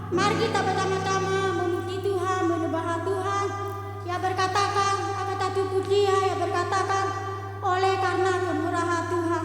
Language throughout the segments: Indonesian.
Mari kita bersama-sama memuji Tuhan, menyembah Tuhan. Ya berkatakan, akan satu puji ya berkatakan, oleh karena kemurahan Tuhan.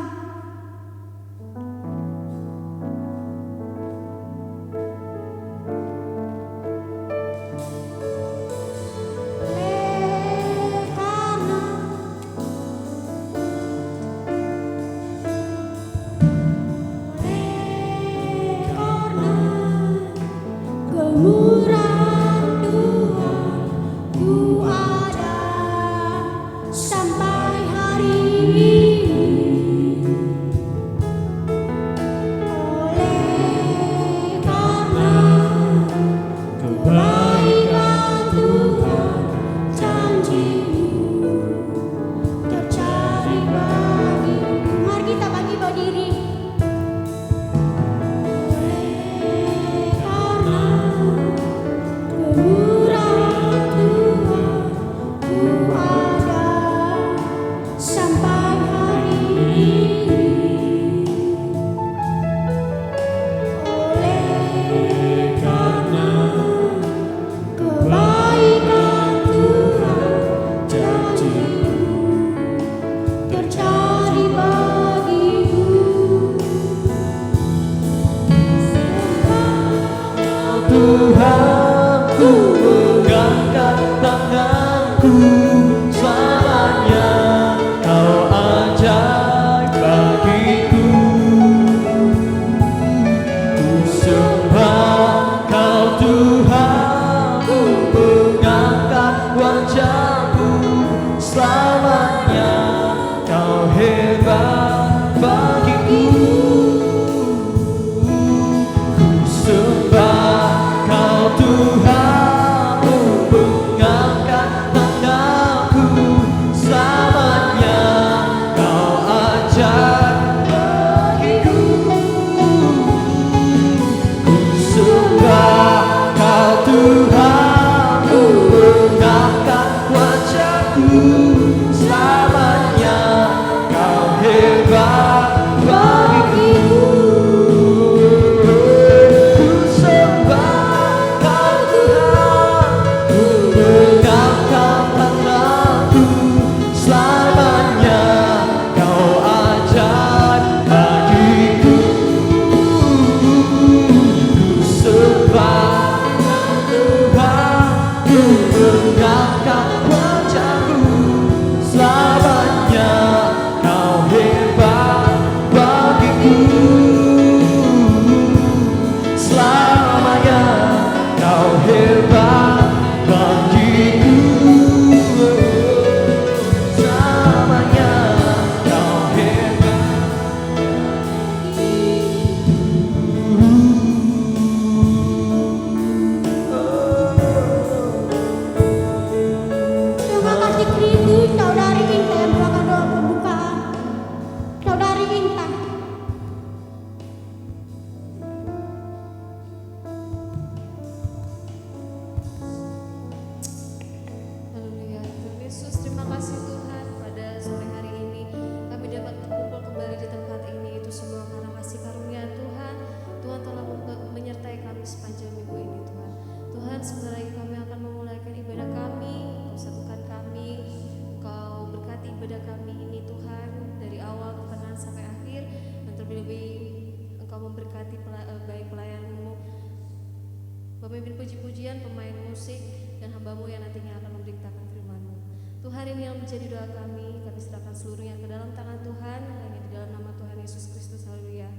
Pemimpin puji-pujian, pemain musik, dan hamba-Mu yang nantinya akan memberitakan firman-Mu. Tuhan, ini yang menjadi doa kami serahkan seluruhnya ke dalam tangan Tuhan, hanya di dalam nama Tuhan Yesus Kristus. Haleluya.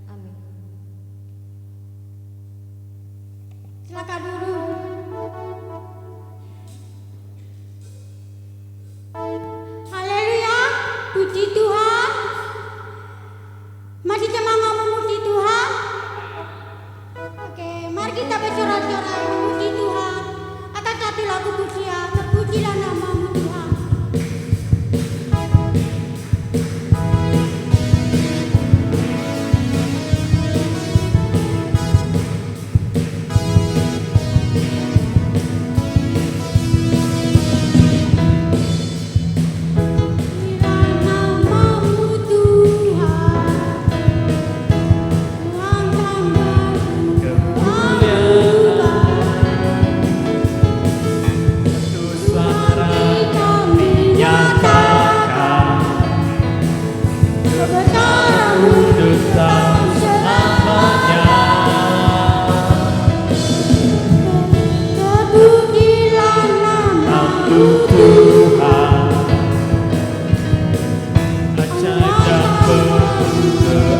Amin. Silakan duduk. Haleluya, puji Tuhan. Masih semangat memuji Tuhan. Oke, mari kita bersorak-sorai memuji Tuhan. Akan satu lagu pujian, terpujilah nama-Mu Tuhan. Tuhan, ajaib dan penuh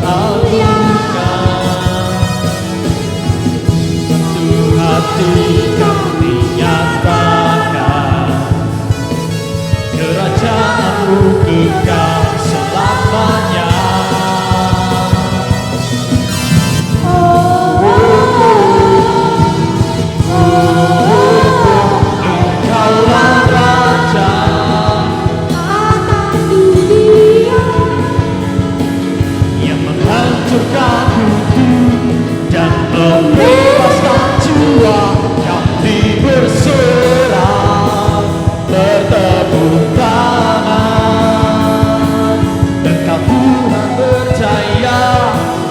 keagungan. Satu hati kami nyatakan, kerajaanmu kekal selamanya. Engkaulah Raja atas dunia. yang menghancurkan hidup dan membebaskan jiwa. Kami berserah, bertepuk tangan. Engkau Tuhan percaya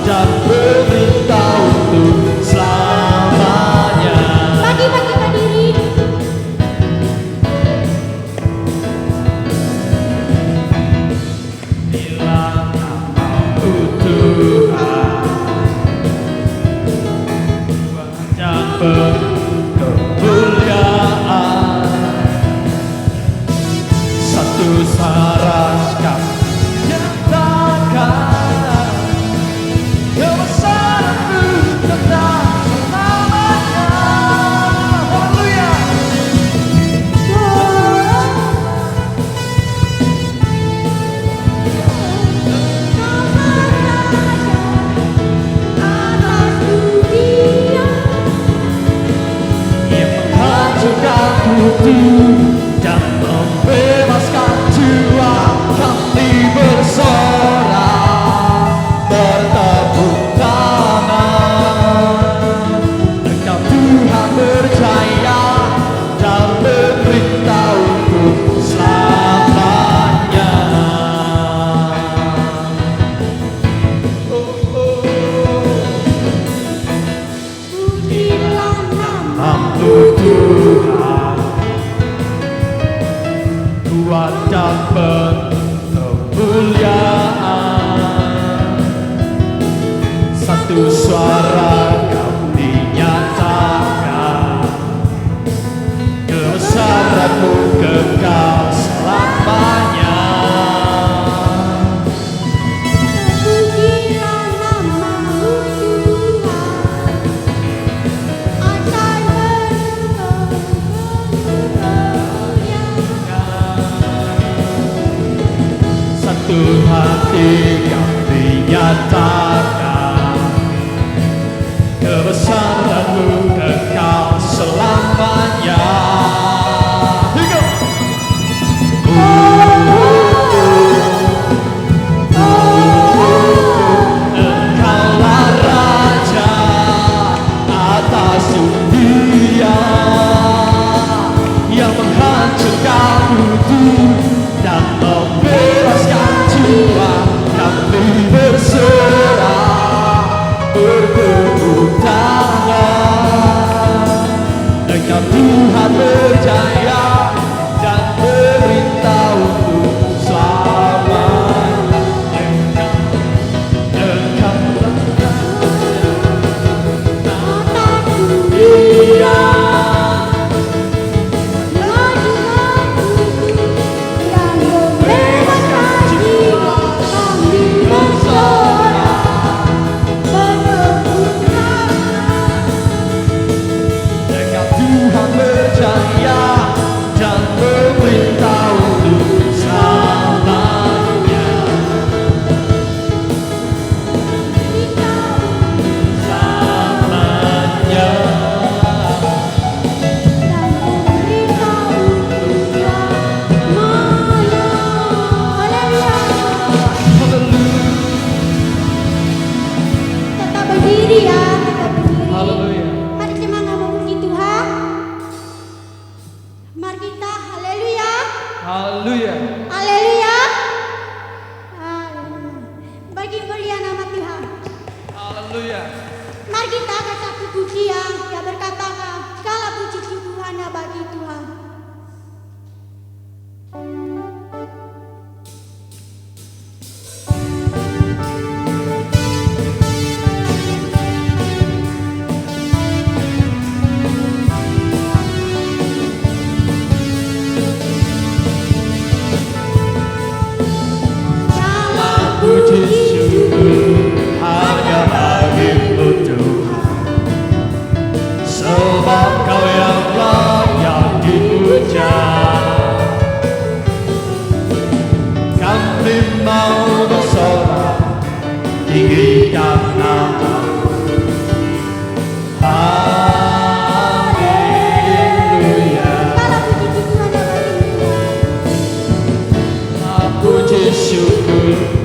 dan berita untuk selamanya. Bagi-bagi berdiri. Bila namamu Tuhan, dan penuh kemuliaan, satu suara kami nyatakan, kebesaran-Mu tetap selamanya. Haleluya. Atas dunia. Yang menghancurkan hidup dan membebaskan jiwa. Kami bersorak, bertepuk tangan. Engkau Tuhan percaya dan berberita untuk selamanya. Pujilah nama Mampu Tuhan, kuat dan penuh kemuliaan. Satu suara kami nyatakan, kebesaran-Mu kekal selamanya. Pujilah nama-Mu Tuhan, ajaib Satu hati kami nyatakan, kebesaran-Mu kekal selamanya. Here we go. Engkaulah Raja atas dunia yang menghancurkan hidup dan membebaskan jiwa. Kami berserah, bertepuk tangan. Engkau Tuhan percaya dan berita untuk selamanya. Engkau atas dunia yang membebaskan jiwa. Kami bersorak, bertepuk tangan. Engkau Tuhan percaya dan berita untuk selamanya. Selamanya. Dan memberitahu selamanya. Haleluya. Tetap berdiri ya, tetap berdiri. Haleluya. Mari semangat memuji Tuhan. Mari kita haleluya. Haleluya. Haleluya. Bagi mulia nama Tuhan. Haleluya. Mari kita akan satu pujian yang berkatakan segala puji Tuhan bagi Tuhan. puji syukur hanya bagimu Tuhan, sebab Kau yang layak dipuja. Kami mau bersorak tinggikan nama-Mu. Haleluya. Segala puji Tuhan yang bagimu. Puji syukur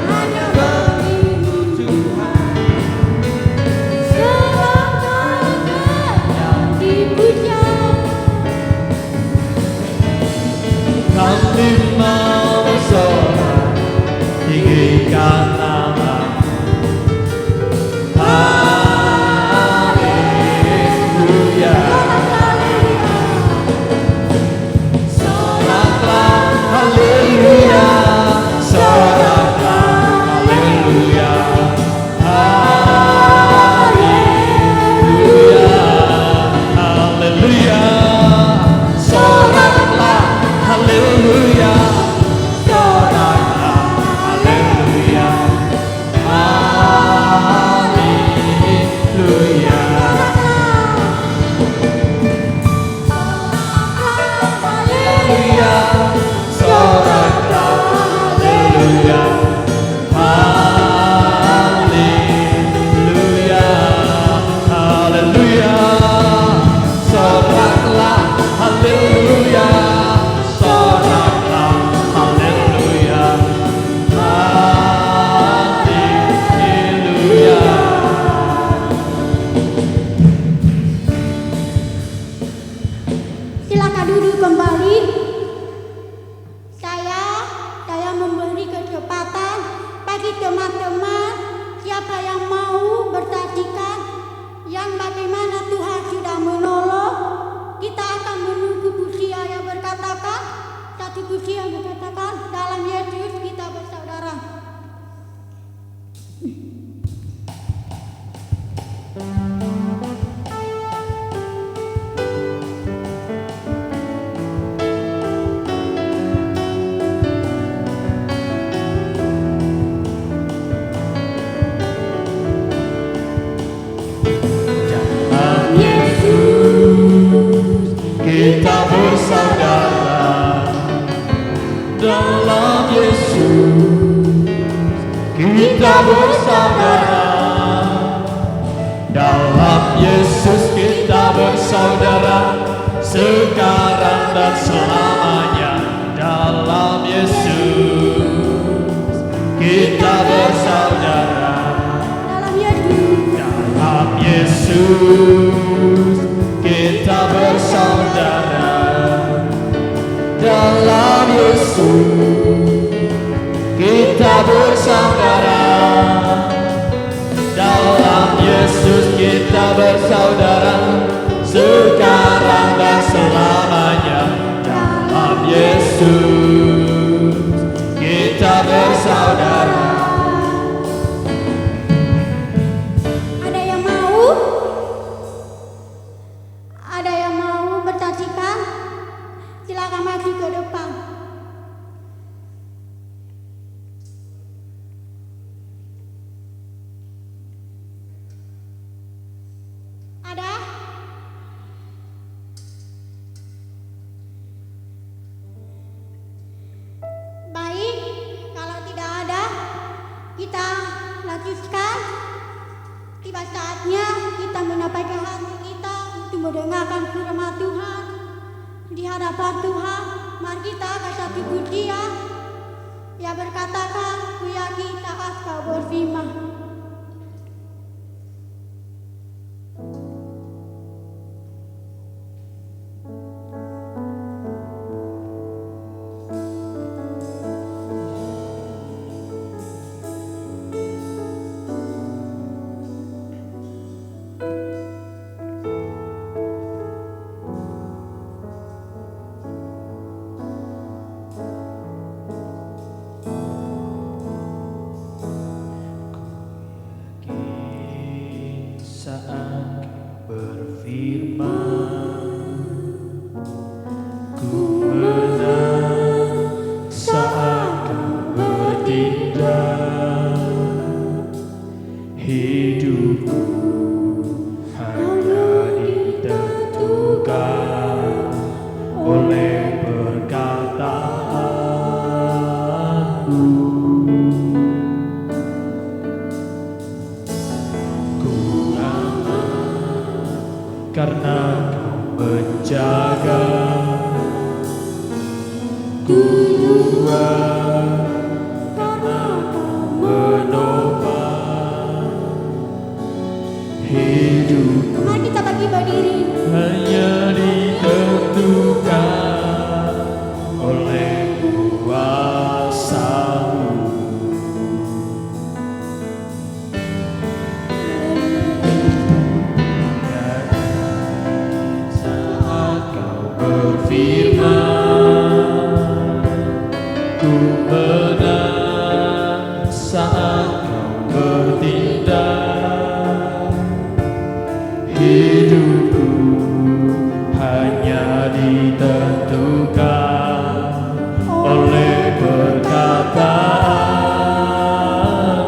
Hanya bagimu Tuhan, sebab Kau yang dipuja. kami mau bersorak tinggikan nama-Mu. Haleluya. Soraklah haleluya, soraklah haleluya, haleluya, haleluya. Soraklah haleluya, soraklah haleluya, haleluya. Haleluya, soraklah haleluya, haleluya, haleluya, soraklah haleluya, soraklah haleluya, haleluya. Silakan duduk kembali. Saya memberi kesempatan bagi teman-teman siapa yang mau bersaksikan yang bagaimana Tuhan sudah menolong. Kita akan menunggu pujian yang berkatakan, satu pujian yang berkatakan, dalam Yesus kita bersaudara. Dalam Yesus kita bersaudara, dalam Yesus kita bersaudara, dalam Yesus kita bersaudara, sekarang dan selamanya. Dalam Yesus kita bersaudara, Dalam Yesus. dalam Yesus kita bersaudara, dalam Yesus kita bersaudara, dalam Yesus kita bersaudara, sekarang dan selamanya. Dalam Yesus kita bersaudara. Ada yang mau? Ada yang mau bersaksikan? Silakan maju ke depan. Ada? Baik, kalau tidak ada, kita lanjutkan. Tiba saatnya kita menyampaikan hati kita untuk mendengarkan firman Tuhan di hadapan Tuhan. Mari kita kasih pujian yang berkatakan, ku yakin saat Kau berfirman. Tuhan karena Kau menopang hidupku. Mari kita bagi berdiri. Hanya ditentukan oleh kuasa-Mu. Saat Kau berfirman, ku menang. Saat Kau bertindak, hidupku hanya ditentukan oleh perkataanmu.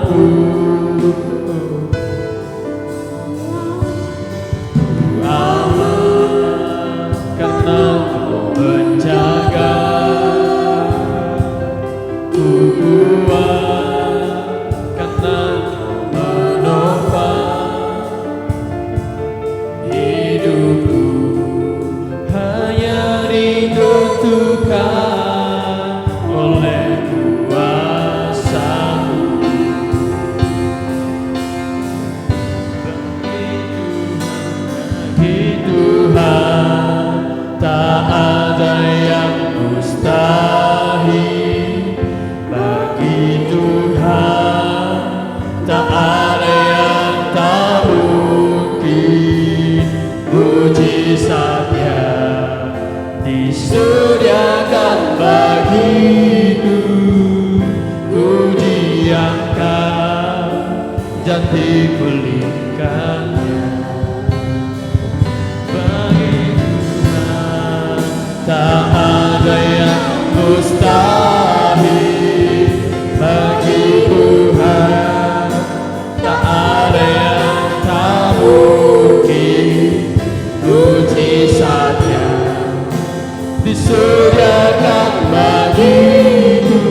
Ku aman karena Kau menjaga. Ku kuat karena Kau menopang hidupku. Hanya ditentukan oleh kuasa-Mu. Bagi Tuhan tak ada yang mustahil. Bagi Tuhan tak ada yang tak mungkin. Mujizatnya disediakan bagiku. Ku diangkat dan dipulihkannya. Bagi Tuhan tak ada yang mustahil. Bagi Tuhan tak ada yang tak mungkin. Mujizatnya disediakan bagiku.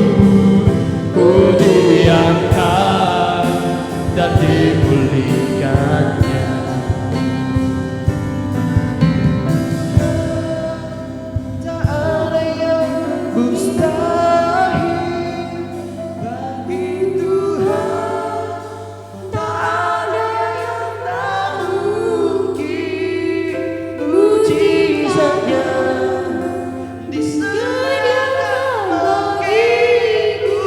Ku diangkat dan dipulihkannya. Tak ada yang mustahil bagi Tuhan. Tak ada yang tak mungkin. Mujizatnya disediakan bagiku.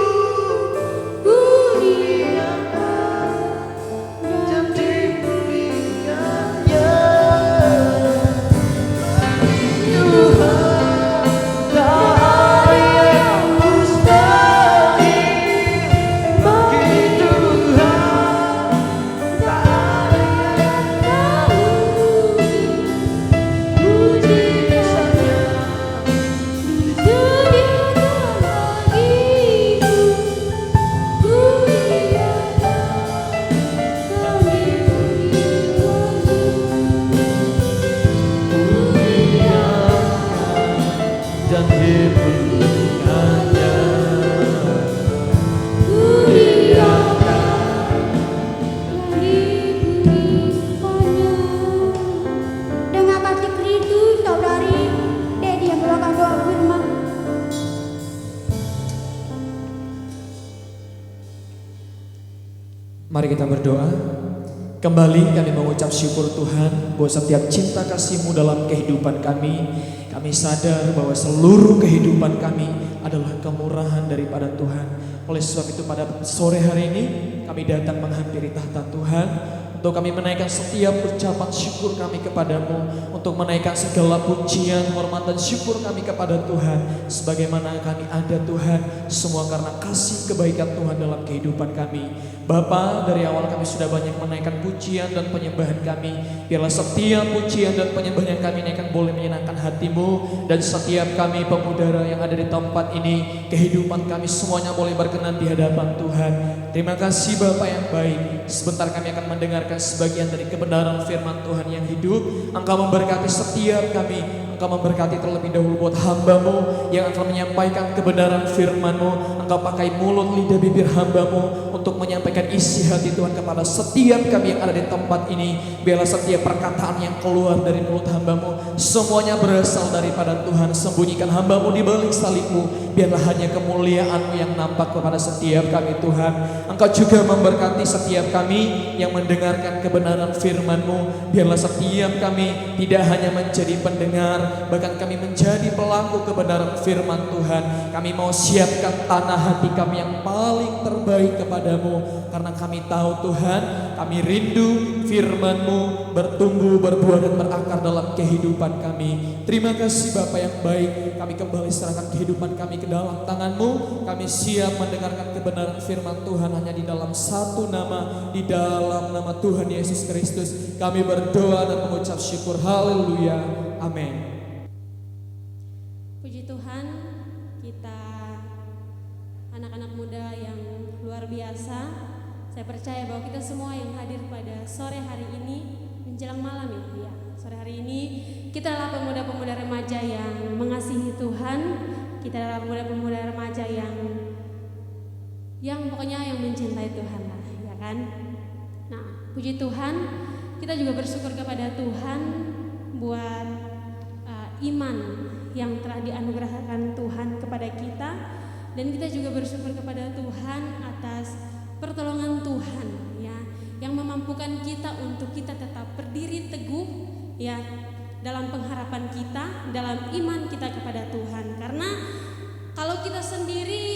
Ku diangkat dan dipulihkannya. Tuhan tak ada yang mustahil. Bagi Tuhan tak ada yang tak mungkin. Mujizatnya disediakan bagiku. Ku diangkat dan dipulihkannya. Ku diangkat dan dipulihkannya. Dengan kasih Kristus, saudari Dedi yang melakukan doa firman. Mari kita berdoa. Kembali kami mengucap syukur Tuhan bahwa setiap cinta kasih-Mu dalam kehidupan kami. Kami sadar bahwa seluruh kehidupan kami adalah kemurahan daripada Tuhan. Oleh sebab itu pada sore hari ini kami datang menghampiri tahta Tuhan untuk kami menaikkan setiap ucapan syukur kami kepadamu, untuk menaikkan segala pujian, hormat dan syukur kami kepada Tuhan. Sebagaimana kami ada Tuhan, semua karena kasih kebaikan Tuhan dalam kehidupan kami. Bapa, dari awal kami sudah banyak menaikkan pujian dan penyembahan kami. Biarlah setiap pujian dan penyembahan yang kami naikkan boleh menyenangkan hati-Mu. Dan setiap kami pemudara yang ada di tempat ini, kehidupan kami semuanya boleh berkenan di hadapan Tuhan. Terima kasih Bapa yang baik. Sebentar kami akan mendengarkan sebagian dari kebenaran firman Tuhan yang hidup. Engkau memberkati setiap kami. Engkau memberkati terlebih dahulu buat hamba-Mu yang akan menyampaikan kebenaran firman-Mu. Engkau pakai mulut, lidah, bibir hamba-Mu untuk menyampaikan isi hati Tuhan kepada setiap kami yang ada di tempat ini. Biarlah setiap perkataan yang keluar dari mulut hamba-Mu semuanya berasal daripada Tuhan. Sembunyikan hamba-Mu di balik salib-Mu. Biarlah hanya kemuliaan-Mu yang nampak kepada setiap kami Tuhan. Engkau juga memberkati setiap kami yang mendengarkan kebenaran firman-Mu. Biarlah setiap kami tidak hanya menjadi pendengar, bahkan kami menjadi pelaku kebenaran firman Tuhan. Kami mau siapkan tanah hati kami yang paling terbaik kepadamu, karena kami tahu Tuhan, kami rindu firman-Mu bertumbuh, berbuah dan berakar dalam kehidupan kami. Terima kasih Bapa yang baik, kami kembali serahkan kehidupan kami ke dalam tangan-Mu. Kami siap mendengarkan kebenaran firman Tuhan hanya di dalam satu nama, di dalam nama Tuhan Yesus Kristus. Kami berdoa dan mengucap syukur. Haleluya. Amin. Puji Tuhan, kita anak-anak muda yang luar biasa. Saya percaya bahwa kita semua yang hadir pada sore hari ini menjelang malam ya, sore hari ini kita adalah pemuda-pemuda remaja yang mengasihi Tuhan. Kita adalah pemuda-pemuda remaja yang pokoknya yang mencintai Tuhan lah, ya kan? Nah, puji Tuhan, kita juga bersyukur kepada Tuhan buat iman yang telah dianugerahkan Tuhan kepada kita, dan kita juga bersyukur kepada Tuhan atas pertolongan Tuhan ya, yang memampukan kita untuk kita tetap berdiri teguh ya dalam pengharapan kita, dalam iman kita kepada Tuhan. Karena kalau kita sendiri,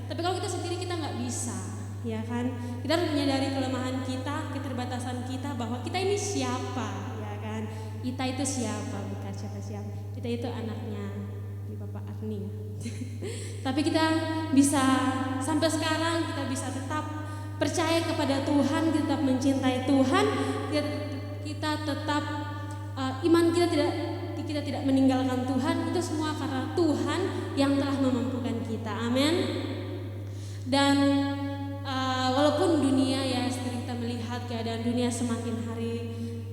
tapi kalau kita sendiri kita nggak bisa, ya kan? Kita harus menyadari kelemahan kita, keterbatasan kita, bahwa kita ini siapa, ya kan? Kita itu siapa? Bukan siapa-siapa. Kita itu anaknya di Bapak Arni. Tapi kita bisa sampai sekarang, kita bisa tetap percaya kepada Tuhan, kita tetap mencintai Tuhan, kita tetap iman kita tidak meninggalkan Tuhan. Itu semua karena Tuhan yang telah memampukan kita. Amin. Dan walaupun dunia ya, seperti kita melihat keadaan dunia semakin hari,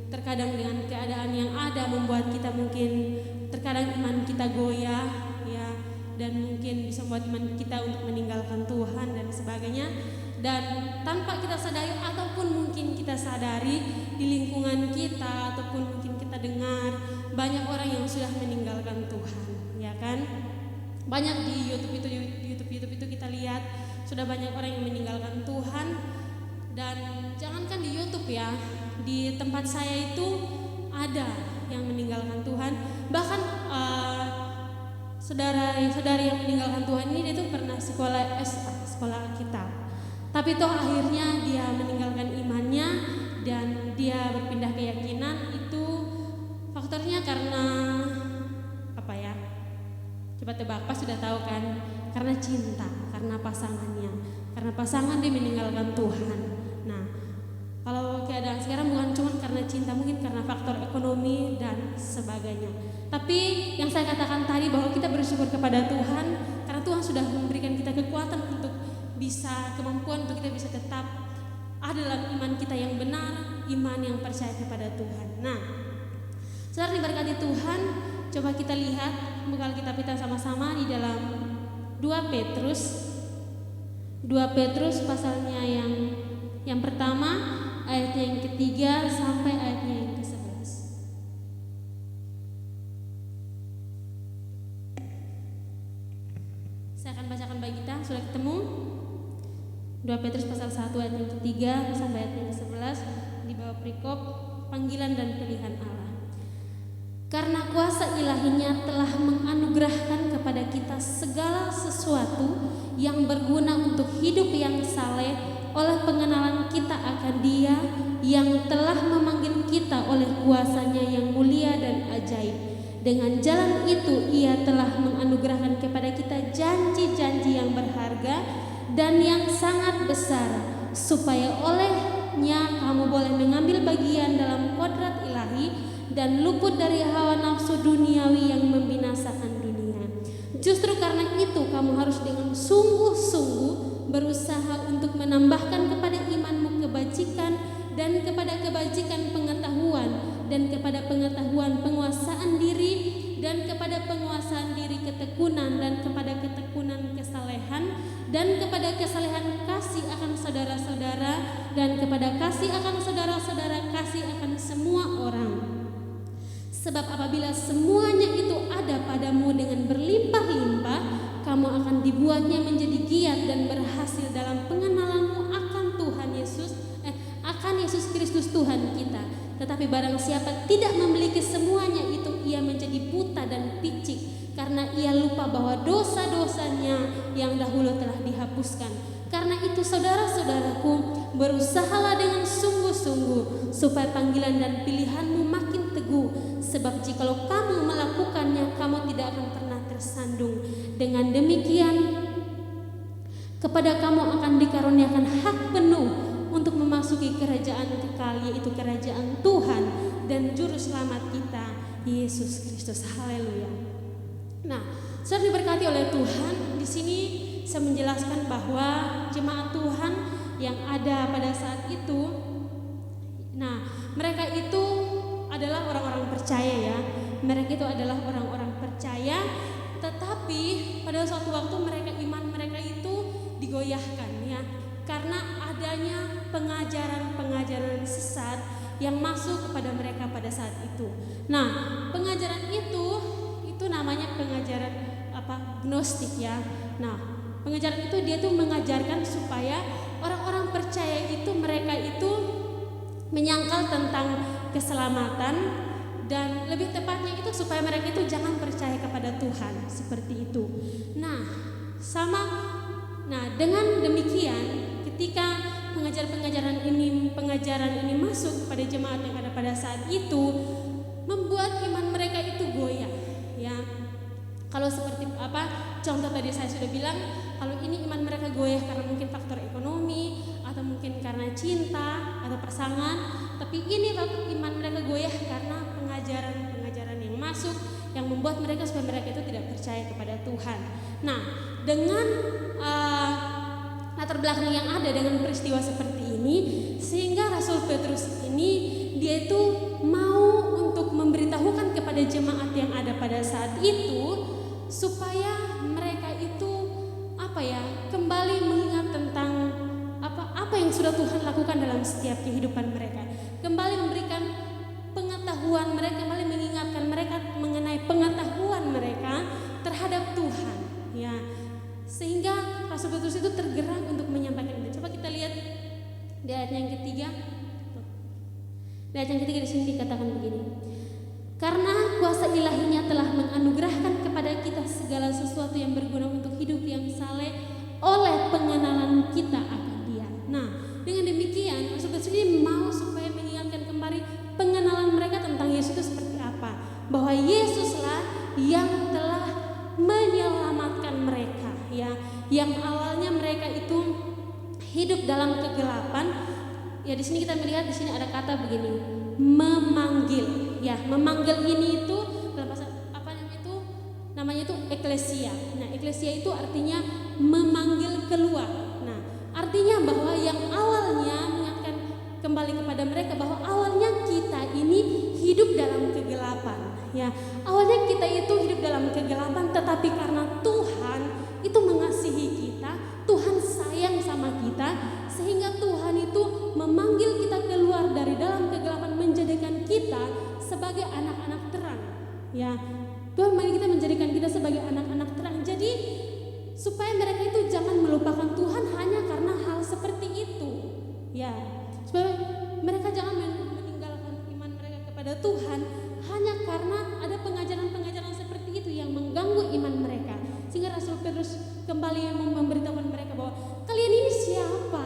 terkadang dengan keadaan yang ada membuat kita mungkin terkadang iman kita goyah ya, dan mungkin bisa membuat iman kita untuk meninggalkan Tuhan dan sebagainya. Dan tanpa kita sadari ataupun mungkin kita sadari di lingkungan kita ataupun mungkin kita dengar banyak orang yang sudah meninggalkan Tuhan, ya kan? Banyak di YouTube itu kita lihat sudah banyak orang yang meninggalkan Tuhan. Dan jangankan di YouTube ya, di tempat saya itu ada yang meninggalkan Tuhan. Bahkan saudari yang meninggalkan Tuhan ini dia tuh pernah sekolah Alkitab. Tapi toh akhirnya dia meninggalkan imannya dan dia berpindah keyakinan. Itu faktornya karena apa ya? Coba tebak, pas sudah tahu kan? Karena cinta, karena pasangannya. Karena pasangan dia meninggalkan Tuhan. Nah, kalau keadaan sekarang bukan cuma karena cinta, mungkin karena faktor ekonomi dan sebagainya. Tapi yang saya katakan tadi bahwa kita bersyukur kepada Tuhan karena Tuhan sudah memberikan kita kekuatan untuk bisa, kemampuan untuk kita bisa tetap ada dalam iman kita yang benar, iman yang percaya kepada Tuhan. Nah, saudara diberkati Tuhan, coba kita lihat buka Alkitab kita sama-sama di dalam 2 Petrus pasalnya yang pertama, ayatnya yang ketiga sampai ayatnya yang ke-11. Saya akan bacakan bagi kita, sudah ketemu? 2 Petrus pasal 1 ayat yang ketiga sampai ayat yang ke-11 di bawah perikop panggilan dan pilihan Allah. Karena kuasa ilahinya telah menganugerahkan kepada kita segala sesuatu yang berguna untuk hidup yang saleh oleh pengenalan kita akan Dia yang telah memanggil kita oleh kuasanya yang mulia dan ajaib. Dengan jalan itu Ia telah menganugerahkan kepada kita janji-janji yang berharga dan yang sangat besar, supaya olehnya kamu boleh mengambil bagian dalam kodrat ilahi dan luput dari hawa nafsu duniawi yang membinasakan dunia. Justru karena itu kamu harus dengan sungguh-sungguh berusaha untuk menambahkan kepada imanmu kebajikan, dan kepada kebajikan pengetahuan, dan kepada pengetahuan penguasaan diri, dan kepada penguasaan diri ketekunan, dan kepada ketekunan kesalehan, dan kepada kesalehan kasih akan saudara-saudara, dan kepada kasih akan saudara-saudara kasih akan semua orang. Sebab apabila semuanya itu ada padamu dengan berlimpah-limpah, kamu akan dibuatnya menjadi giat dan berhasil dalam pengenalanmu akan akan Yesus Kristus Tuhan kita. Tetapi barang siapa tidak memiliki semuanya itu, ia menjadi buta dan picik, karena ia lupa bahwa dosa-dosanya yang dahulu telah dihapuskan. Karena itu saudara-saudaraku, berusahalah dengan sungguh-sungguh supaya panggilan dan pilihanmu makin teguh. Sebab jikalau kamu melakukannya, kamu tidak akan pernah tersandung. Dengan demikian, kepada kamu akan dikaruniakan hak penuh untuk memasuki kerajaan kekal, yaitu kerajaan Tuhan dan juru selamat kita, Yesus Kristus. Haleluya. Nah, saudara diberkati oleh Tuhan, di sini saya menjelaskan bahwa jemaat Tuhan yang ada pada saat itu, nah mereka itu adalah orang-orang percaya ya. Mereka itu adalah orang-orang percaya, tetapi pada suatu waktu iman mereka itu digoyahkan ya, karena adanya pengajaran-pengajaran sesat yang masuk kepada mereka pada saat itu. Nah, pengajaran itu namanya pengajaran gnostik ya. Nah, pengajaran itu dia tuh mengajarkan supaya orang-orang percaya itu mereka itu menyangkal tentang keselamatan, dan lebih tepatnya itu supaya mereka itu jangan percaya kepada Tuhan, seperti itu. Nah, dengan demikian ketika pengajaran ini masuk pada jemaat yang ada pada saat itu, membuat iman mereka itu goyah ya. Kalau seperti contoh tadi saya sudah bilang, kalau ini iman mereka goyah karena mungkin faktor ekonomi atau mungkin karena cinta atau pasangan, tapi ini iman mereka goyah karena pengajaran yang masuk yang membuat mereka supaya mereka itu tidak percaya kepada Tuhan. Nah, dengan latar belakang yang ada dengan peristiwa seperti ini, sehingga Rasul Petrus ini dia itu mau untuk memberitahukan kepada jemaat yang ada pada saat itu supaya mereka itu kembali mengingat tentang apa yang sudah Tuhan lakukan dalam setiap kehidupan mereka, kembali memberikan pengetahuan mereka, kembali mengingatkan mereka mengenai pengetahuan mereka terhadap Tuhan ya, sehingga Rasul Petrus itu tergerak untuk menyampaikan itu. Coba kita lihat di ayat yang ketiga. Di ayat yang ketiga di sini dikatakan begini: karena kuasa ilahinya telah menganugerahkan kepada kita segala sesuatu yang berguna untuk hidup yang saleh oleh pengenalan kita akan Dia. Nah, dengan demikian Rasul Petrus ini mau supaya mengingatkan kembali pengenalan mereka tentang Yesus itu seperti apa, bahwa Yesuslah yang telah menyelamatkan mereka ya, yang awalnya mereka itu hidup dalam kegelapan ya. Di sini kita melihat di sini ada kata begini, memanggil ya. Memanggil ini itu dalam bahasa namanya itu eklesia. Nah, eklesia itu artinya memanggil keluar. Nah, artinya bahwa yang awalnya mengingatkan kembali kepada mereka bahwa awalnya kita ini hidup dalam kegelapan ya. Awalnya kita itu hidup dalam kegelapan, tetapi karena Tuhan itu mengasihi kita, Tuhan sayang sama kita, sehingga Tuhan itu memanggil kita keluar dari dalam kegelapan, menjadikan kita sebagai anak-anak terang ya. Tuhan mari kita menjadikan kita sebagai anak-anak terang. Jadi supaya mereka itu jangan melupakan Tuhan hanya karena hal seperti itu ya, supaya mereka jangan meninggalkan iman mereka kepada Tuhan hanya karena ada pengajaran-pengajaran seperti itu yang mengganggu iman mereka. Sehingga Rasul Petrus kembali memberitahukan mereka bahwa kalian ini siapa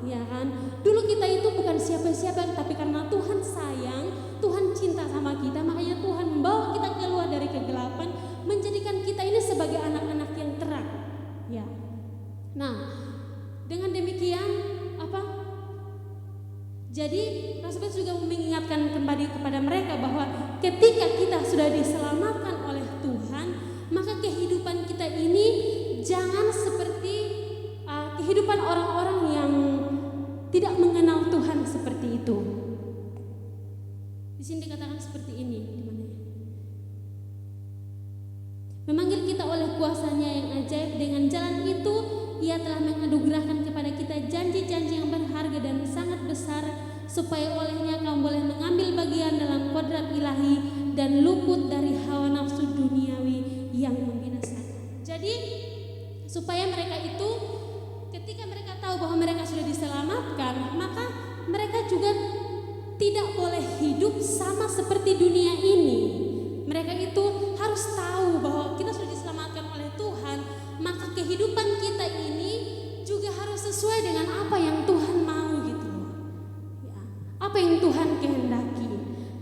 ya kan. Dulu kita itu bukan siapa-siapa, tapi karena Tuhan sayang, Tuhan cinta sama kita, makanya Tuhan membawa kita keluar dari kegelapan, menjadikan kita ini sebagai anak-anak yang terang ya. Nah, dengan demikian jadi Rasul Petrus juga mengingatkan kembali kepada mereka bahwa ketika kita sudah diselamatkan oleh Tuhan, maka kehidupan kita ini jangan seperti kehidupan orang-orang yang tidak mengenal Tuhan seperti itu. Di sini dikatakan kita oleh kuasa-Nya yang ajaib. Dengan jalan itu Ia telah menganugerahkan kepada kita janji-janji yang berharga dan sangat besar, supaya olehnya kamu boleh mengambil bagian dalam kodrat ilahi dan luput dari hawa nafsu duniawi yang membinasakan. Jadi supaya mereka itu ketika mereka tahu bahwa mereka sudah diselamatkan, maka mereka juga tidak boleh hidup sama seperti dunia ini. Mereka itu harus tahu bahwa kita sudah diselamatkan oleh Tuhan, maka kehidupan kita ini juga harus sesuai dengan apa yang Tuhan mau gitu loh. Ya, apa yang Tuhan kehendaki.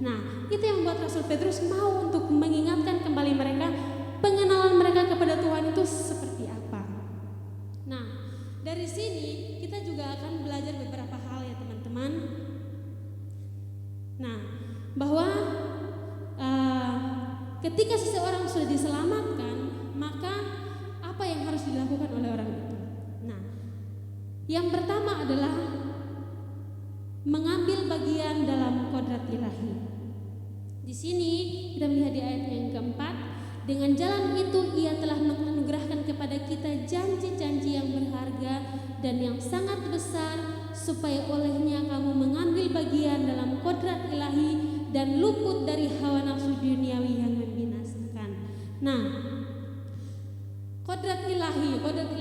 Nah, itu yang membuat Rasul Petrus mau untuk mengingatkan kembali mereka, pengenalan mereka kepada Tuhan itu seperti apa. Nah, dari sini kita juga akan belajar beberapa hal ya teman-teman. Nah, bahwa ketika seseorang sudah diselamatkan, maka apa yang harus dilakukan oleh orang itu? Nah, yang pertama adalah mengambil bagian dalam kodrat ilahi. Di sini kita melihat di ayat yang keempat, dengan jalan itu Ia telah menganugerahkan kepada kita janji-janji yang berharga dan yang sangat besar, supaya olehnya kamu mengambil bagian dalam kodrat ilahi dan luput dari hawa nafsu duniawi yang membinasakan. Nah, kodrat ilahi itu artinya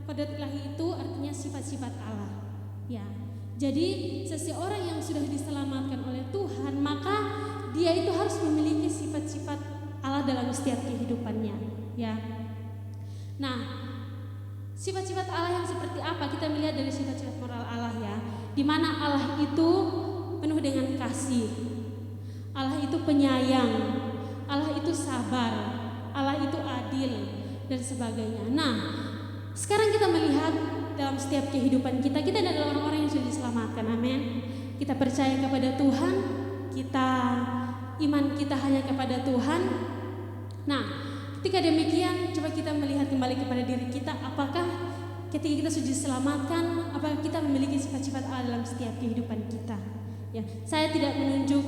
kodrat ilahi itu artinya sifat-sifat Allah. Ya, jadi seseorang yang sudah diselamatkan oleh Tuhan, maka dia itu harus memiliki sifat-sifat Allah dalam setiap kehidupannya. Ya, nah, sifat-sifat Allah yang seperti apa? Kita melihat dari sifat-sifat moral Allah ya, di mana Allah itu penuh dengan kasih, Allah itu penyayang, Allah itu sabar, Allah itu adil dan sebagainya. Nah, sekarang kita melihat dalam setiap kehidupan kita adalah orang-orang yang sudah diselamatkan. Amin. Kita percaya kepada Tuhan, iman kita hanya kepada Tuhan. Nah, ketika demikian, coba kita melihat kembali kepada diri kita, apakah ketika kita sudah diselamatkan, apakah kita memiliki sifat-sifat Allah dalam setiap kehidupan kita? Ya, saya tidak menunjuk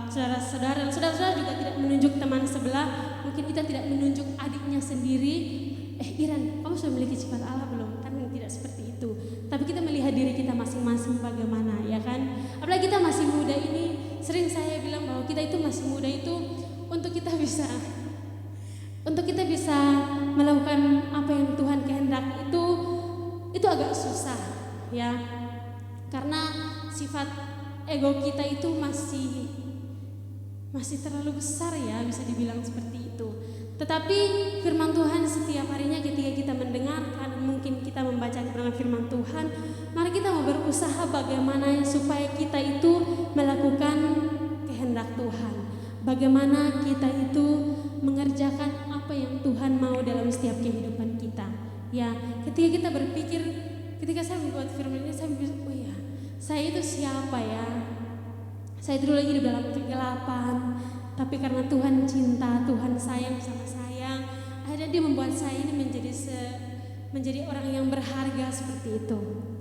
saudara-saudara, dan saudara-saudara juga tidak menunjuk teman sebelah. Mungkin kita tidak menunjuk adiknya sendiri. Iran, kamu sudah memiliki sifat Allah belum? Kan tidak seperti itu. Tapi kita melihat diri kita masing-masing bagaimana, ya kan? Apalagi kita masih muda ini, sering saya bilang bahwa kita itu masih muda itu untuk kita bisa melakukan apa yang Tuhan kehendaki itu agak susah, ya. Karena sifat ego kita itu masih terlalu besar ya, bisa dibilang seperti itu. Tetapi firman Tuhan setiap harinya ketika kita mendengarkan, mungkin kita membaca firman Tuhan, mari kita mau berusaha bagaimana supaya kita itu melakukan kehendak Tuhan. Bagaimana kita itu mengerjakan apa yang Tuhan mau dalam setiap kehidupan kita. Ya, ketika kita berpikir, ketika saya membuat firman ini, saya berpikir, oh ya, saya itu siapa ya? Saya dulu lagi di dalam kegelapan, tapi karena Tuhan cinta, Tuhan sayang sama saya, akhirnya Dia membuat saya ini menjadi orang yang berharga seperti itu.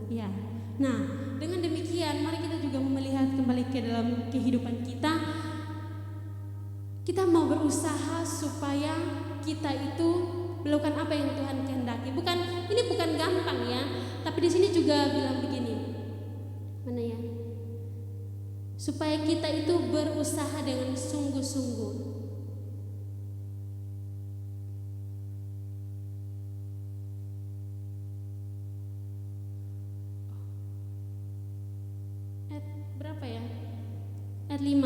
Ya. Nah, dengan demikian, mari kita juga melihat kembali ke dalam kehidupan kita. Kita mau berusaha supaya kita itu melakukan apa yang Tuhan kehendaki. Ini bukan gampang ya, tapi di sini juga bilang begini. Mana ya? Supaya kita itu berusaha dengan sungguh-sungguh. Ayat berapa ya? Ayat 5.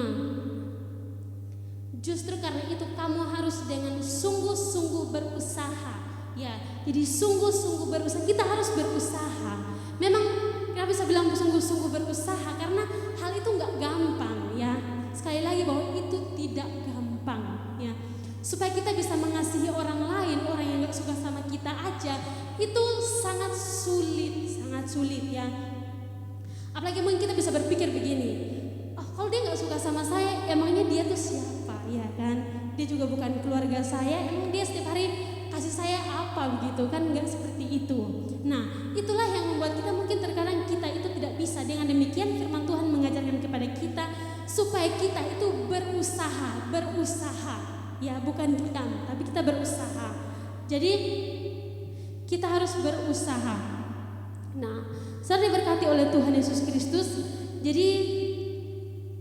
Justru karena itu kamu harus dengan sungguh-sungguh berusaha. Ya, jadi sungguh-sungguh berusaha. Kita harus berusaha. Memang kita bisa bilang sungguh-sungguh berusaha karena hal itu nggak gampang ya. Sekali lagi bahwa itu tidak gampang ya. Supaya kita bisa mengasihi orang lain, orang yang nggak suka sama kita aja, itu sangat sulit ya. Apalagi mungkin kita bisa berpikir begini, oh kalau dia nggak suka sama saya, emangnya dia tuh siapa ya kan? Dia juga bukan keluarga saya, emang dia setiap hari kasih saya apa begitu kan? Nggak seperti itu. Nah, itulah yang membuat kita mungkin terkadang kita itu tidak bisa. Dengan demikian firman Tuhan mengajarkan kepada kita supaya kita itu berusaha, ya bukan diam, tapi kita berusaha. Jadi kita harus berusaha. Nah, saudara diberkati oleh Tuhan Yesus Kristus. Jadi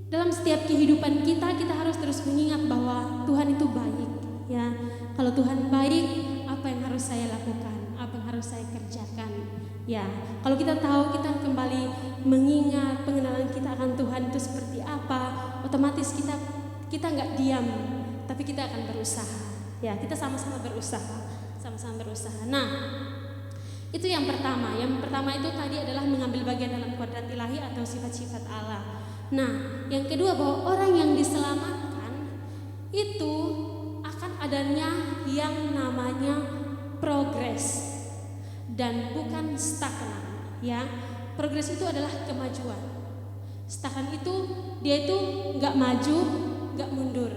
dalam setiap kehidupan kita harus terus mengingat bahwa Tuhan itu baik. Ya, kalau Tuhan baik, apa yang harus saya lakukan? Apa yang harus saya kerjakan? Ya, kalau kita tahu, kita kembali mengingat pengenalan kita akan Tuhan itu seperti apa, otomatis kita nggak diam, tapi kita akan berusaha. Ya, kita sama-sama berusaha. Nah, itu yang pertama. Yang pertama itu tadi adalah mengambil bagian dalam kodrat ilahi atau sifat-sifat Allah. Nah, yang kedua bahwa orang yang diselamatkan itu akan adanya yang namanya progres dan bukan stagnan. Ya, progres itu adalah kemajuan. Stagnan itu dia itu nggak maju, nggak mundur,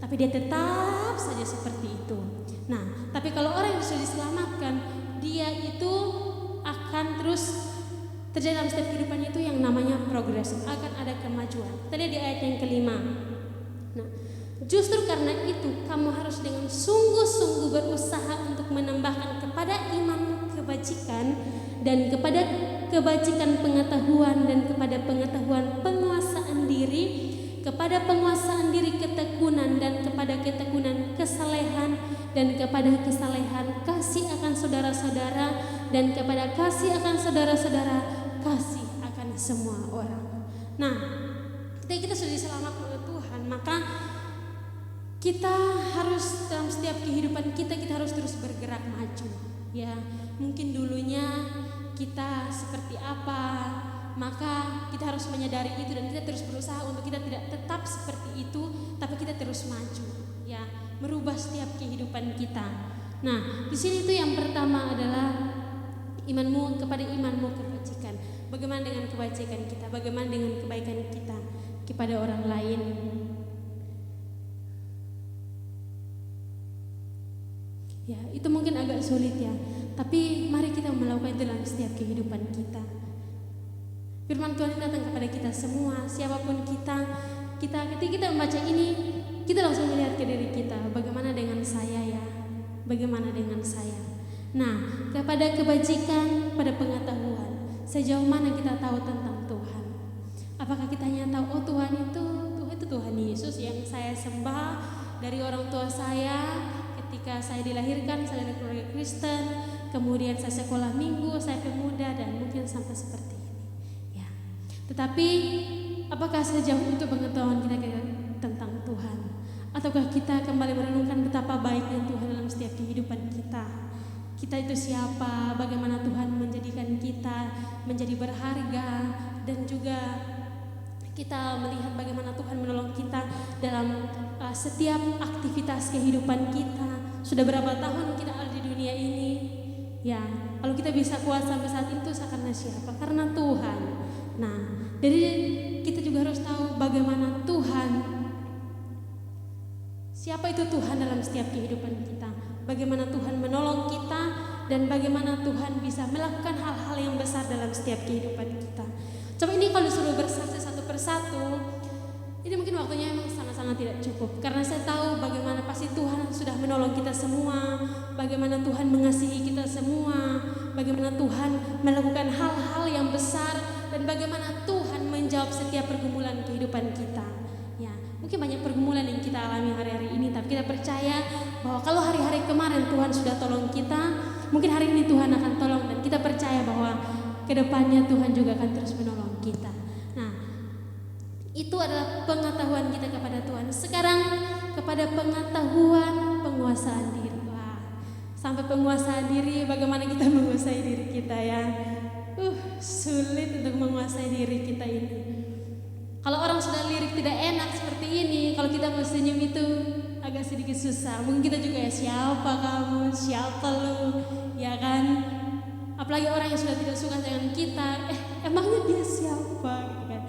tapi dia tetap saja seperti itu. Nah, tapi kalau orang yang sudah diselamatkan, dia itu akan terus terjadi dalam setiap kehidupannya itu yang namanya progres, akan ada kemajuan. Tadi di ayat yang kelima. Nah, justru karena itu kamu harus dengan sungguh-sungguh berusaha untuk menambahkan kepada iman kebajikan, dan kepada kebajikan pengetahuan, dan kepada pengetahuan penguasaan diri, kepada penguasaan diri ketekunan, dan kepada ketekunan kesalehan, dan kepada kesalehan kasih akan saudara-saudara, dan kepada kasih akan saudara-saudara kasih akan semua orang. Nah, ketika kita sudah diselamatkan oleh Tuhan, maka kita harus dalam setiap kehidupan kita harus terus bergerak maju. Ya, mungkin dulunya kita seperti apa, maka kita harus menyadari itu dan kita terus berusaha untuk kita tidak tetap seperti itu, tapi kita terus maju. Ya, merubah setiap kehidupan kita. Nah, di sini itu yang pertama adalah imanmu kepada imanmu kebajikan. Bagaimana dengan kebajikan kita? Bagaimana dengan kebaikan kita kepada orang lain? Ya, itu mungkin agak sulit ya. Tapi mari kita melakukan itu dalam setiap kehidupan kita. Firman Tuhan datang kepada kita semua, siapapun kita ketika kita membaca ini, kita langsung melihat ke diri kita. Bagaimana dengan saya ya? Bagaimana dengan saya? Nah, kepada kebajikan, pada pengetahuan, sejauh mana kita tahu tentang Tuhan? Apakah kita hanya tahu, oh Tuhan itu Tuhan Yesus yang saya sembah dari orang tua saya ketika saya dilahirkan, saya dari keluarga Kristen, kemudian saya sekolah minggu, saya pemuda, dan mungkin sampai seperti ini. Ya. Tetapi apakah sejauh itu pengetahuan kita tentang Tuhan? Ataukah kita kembali merenungkan betapa baiknya Tuhan dalam setiap kehidupan kita? Kita itu siapa? Bagaimana Tuhan menjadikan kita menjadi berharga, dan juga kita melihat bagaimana Tuhan menolong kita dalam setiap aktivitas kehidupan kita. Sudah berapa tahun kita ada di dunia ini? Ya, kalau kita bisa kuat sampai saat itu karena siapa? Karena Tuhan. Nah, jadi kita juga harus tahu bagaimana Tuhan, siapa itu Tuhan dalam setiap kehidupan kita. Bagaimana Tuhan menolong kita, dan bagaimana Tuhan bisa melakukan hal-hal yang besar dalam setiap kehidupan kita. Coba ini kalau disuruh bersaksi satu persatu, ini mungkin waktunya memang sangat-sangat tidak cukup. Karena saya tahu bagaimana pasti Tuhan sudah menolong kita semua, bagaimana Tuhan mengasihi kita semua, bagaimana Tuhan melakukan hal-hal yang besar, dan bagaimana Tuhan menjawab setiap pergumulan kehidupan kita. Ya, mungkin banyak pergumulan yang kita alami hari-hari ini, tapi kita percaya bahwa kalau hari-hari kemarin Tuhan sudah tolong kita, mungkin hari ini Tuhan akan tolong, dan kita percaya bahwa kedepannya Tuhan juga akan terus menolong kita. Nah, itu adalah pengetahuan kita kepada Tuhan. Sekarang kepada pengetahuan penguasaan diri. Wah, sampai penguasaan diri, bagaimana kita menguasai diri kita ya? Sulit untuk menguasai diri kita ini. Kalau orang sudah lirik tidak enak seperti ini, kalau kita mau senyum itu agak sedikit susah. Mungkin kita juga ya, siapa kamu, siapa lu, ya kan? Apalagi orang yang sudah tidak suka dengan kita, emangnya dia siapa, gitu kan?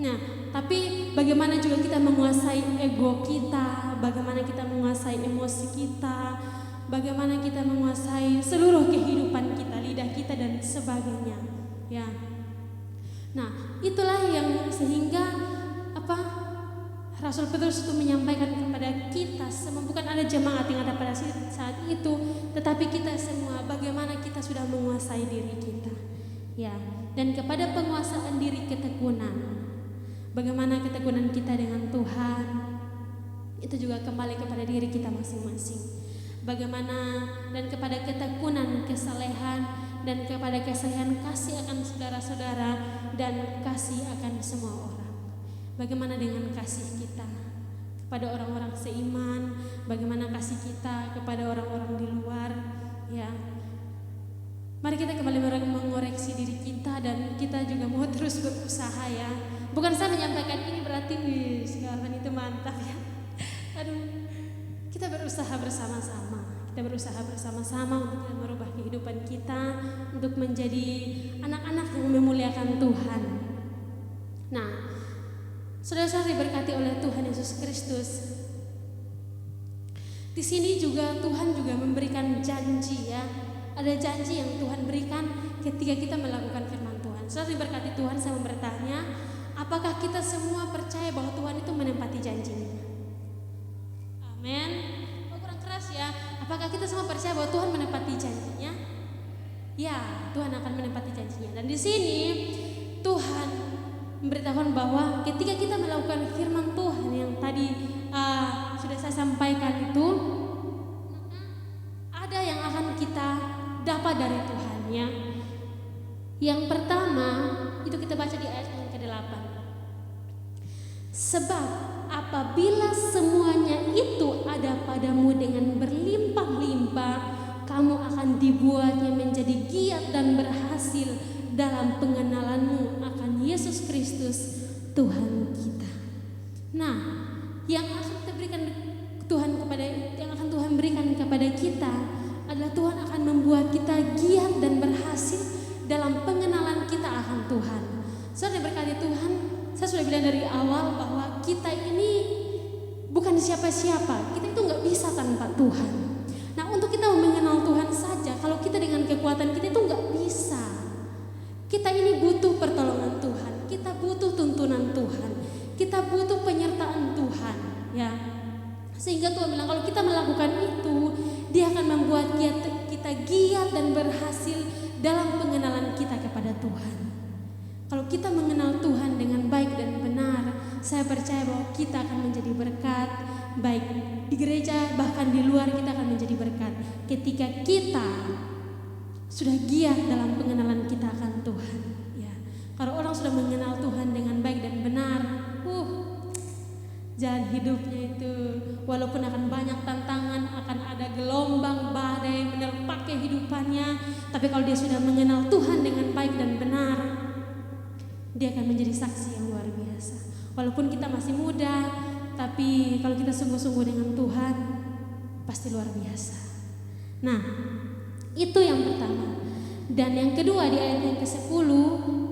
Nah, tapi bagaimana juga kita menguasai ego kita, bagaimana kita menguasai emosi kita, bagaimana kita menguasai seluruh kehidupan kita, lidah kita dan sebagainya, ya. Nah, itulah yang sehingga Rasul Petrus itu menyampaikan kepada kita semua, bukan ada jemaat yang ada pada saat itu, tetapi kita semua bagaimana kita sudah menguasai diri kita. Ya, dan kepada penguasaan diri ketekunan. Bagaimana ketekunan kita dengan Tuhan, itu juga kembali kepada diri kita masing-masing. Bagaimana dan kepada ketekunan, kesalehan, dan kepada kesalehan kasih akan saudara-saudara dan kasih akan semua orang. Bagaimana dengan kasih kita kepada orang-orang seiman, bagaimana kasih kita kepada orang-orang di luar, ya. Mari kita kembali mengoreksi diri kita dan kita juga mau terus berusaha, ya. Bukan saya menyampaikan ini berarti sekarang itu mantap, ya. Aduh, kita berusaha bersama-sama. Kita berusaha bersama-sama untuk merubah kehidupan kita, untuk menjadi anak-anak yang memuliakan Tuhan. Nah, saudara-saudara diberkati oleh Tuhan Yesus Kristus. Di sini juga Tuhan juga memberikan janji, ya. Ada janji yang Tuhan berikan ketika kita melakukan firman Tuhan. Saudara diberkati Tuhan, saya mau bertanya, apakah kita semua percaya bahwa Tuhan itu menepati janjinya? Amin. Oh, kurang keras, ya. Apakah kita semua percaya bahwa Tuhan menepati janjinya? Ya, Tuhan akan menepati janjinya. Dan di sini Tuhan memberitahukan bahwa ketika kita melakukan firman Tuhan yang tadi sudah saya sampaikan itu, ada yang akan kita dapat dari Tuhan, ya. Yang pertama itu kita baca di ayat yang ke-8. Sebab apabila semuanya itu ada padamu dengan berlimpah-limpah, kamu akan dibuatnya menjadi giat dan berhasil dalam pengenalanmu akan Yesus Kristus Tuhan kita. Nah, yang akan Tuhan berikan kepada kita adalah Tuhan akan membuat kita giat dan berhasil dalam pengenalan kita akan Tuhan. Saudara berkati Tuhan, saya sudah bilang dari awal bahwa kita ini bukan siapa-siapa, kita itu nggak bisa tanpa Tuhan. Nah, untuk kita mengenal Tuhan saja, kalau kita dengan kekuatan kita itu nggak bisa. Kita ini butuh pertolongan Tuhan, kita butuh tuntunan Tuhan, kita butuh penyertaan Tuhan, ya. Sehingga Tuhan bilang kalau kita melakukan itu, Dia akan membuat kita giat dan berhasil dalam pengenalan kita kepada Tuhan. Kalau kita mengenal Tuhan dengan baik dan benar, saya percaya bahwa kita akan menjadi berkat, baik di gereja bahkan di luar kita akan menjadi berkat. Ketika kita sudah giat dalam pengenalan kita akan Tuhan, ya. Kalau orang sudah mengenal Tuhan dengan baik dan benar, jalan hidupnya itu walaupun akan banyak tantangan, akan ada gelombang badai menerpa kehidupannya, tapi kalau dia sudah mengenal Tuhan dengan baik dan benar, dia akan menjadi saksi yang luar biasa. Walaupun kita masih muda, tapi kalau kita sungguh-sungguh dengan Tuhan, pasti luar biasa. Nah, itu yang pertama. Dan yang kedua di ayat yang ke-10,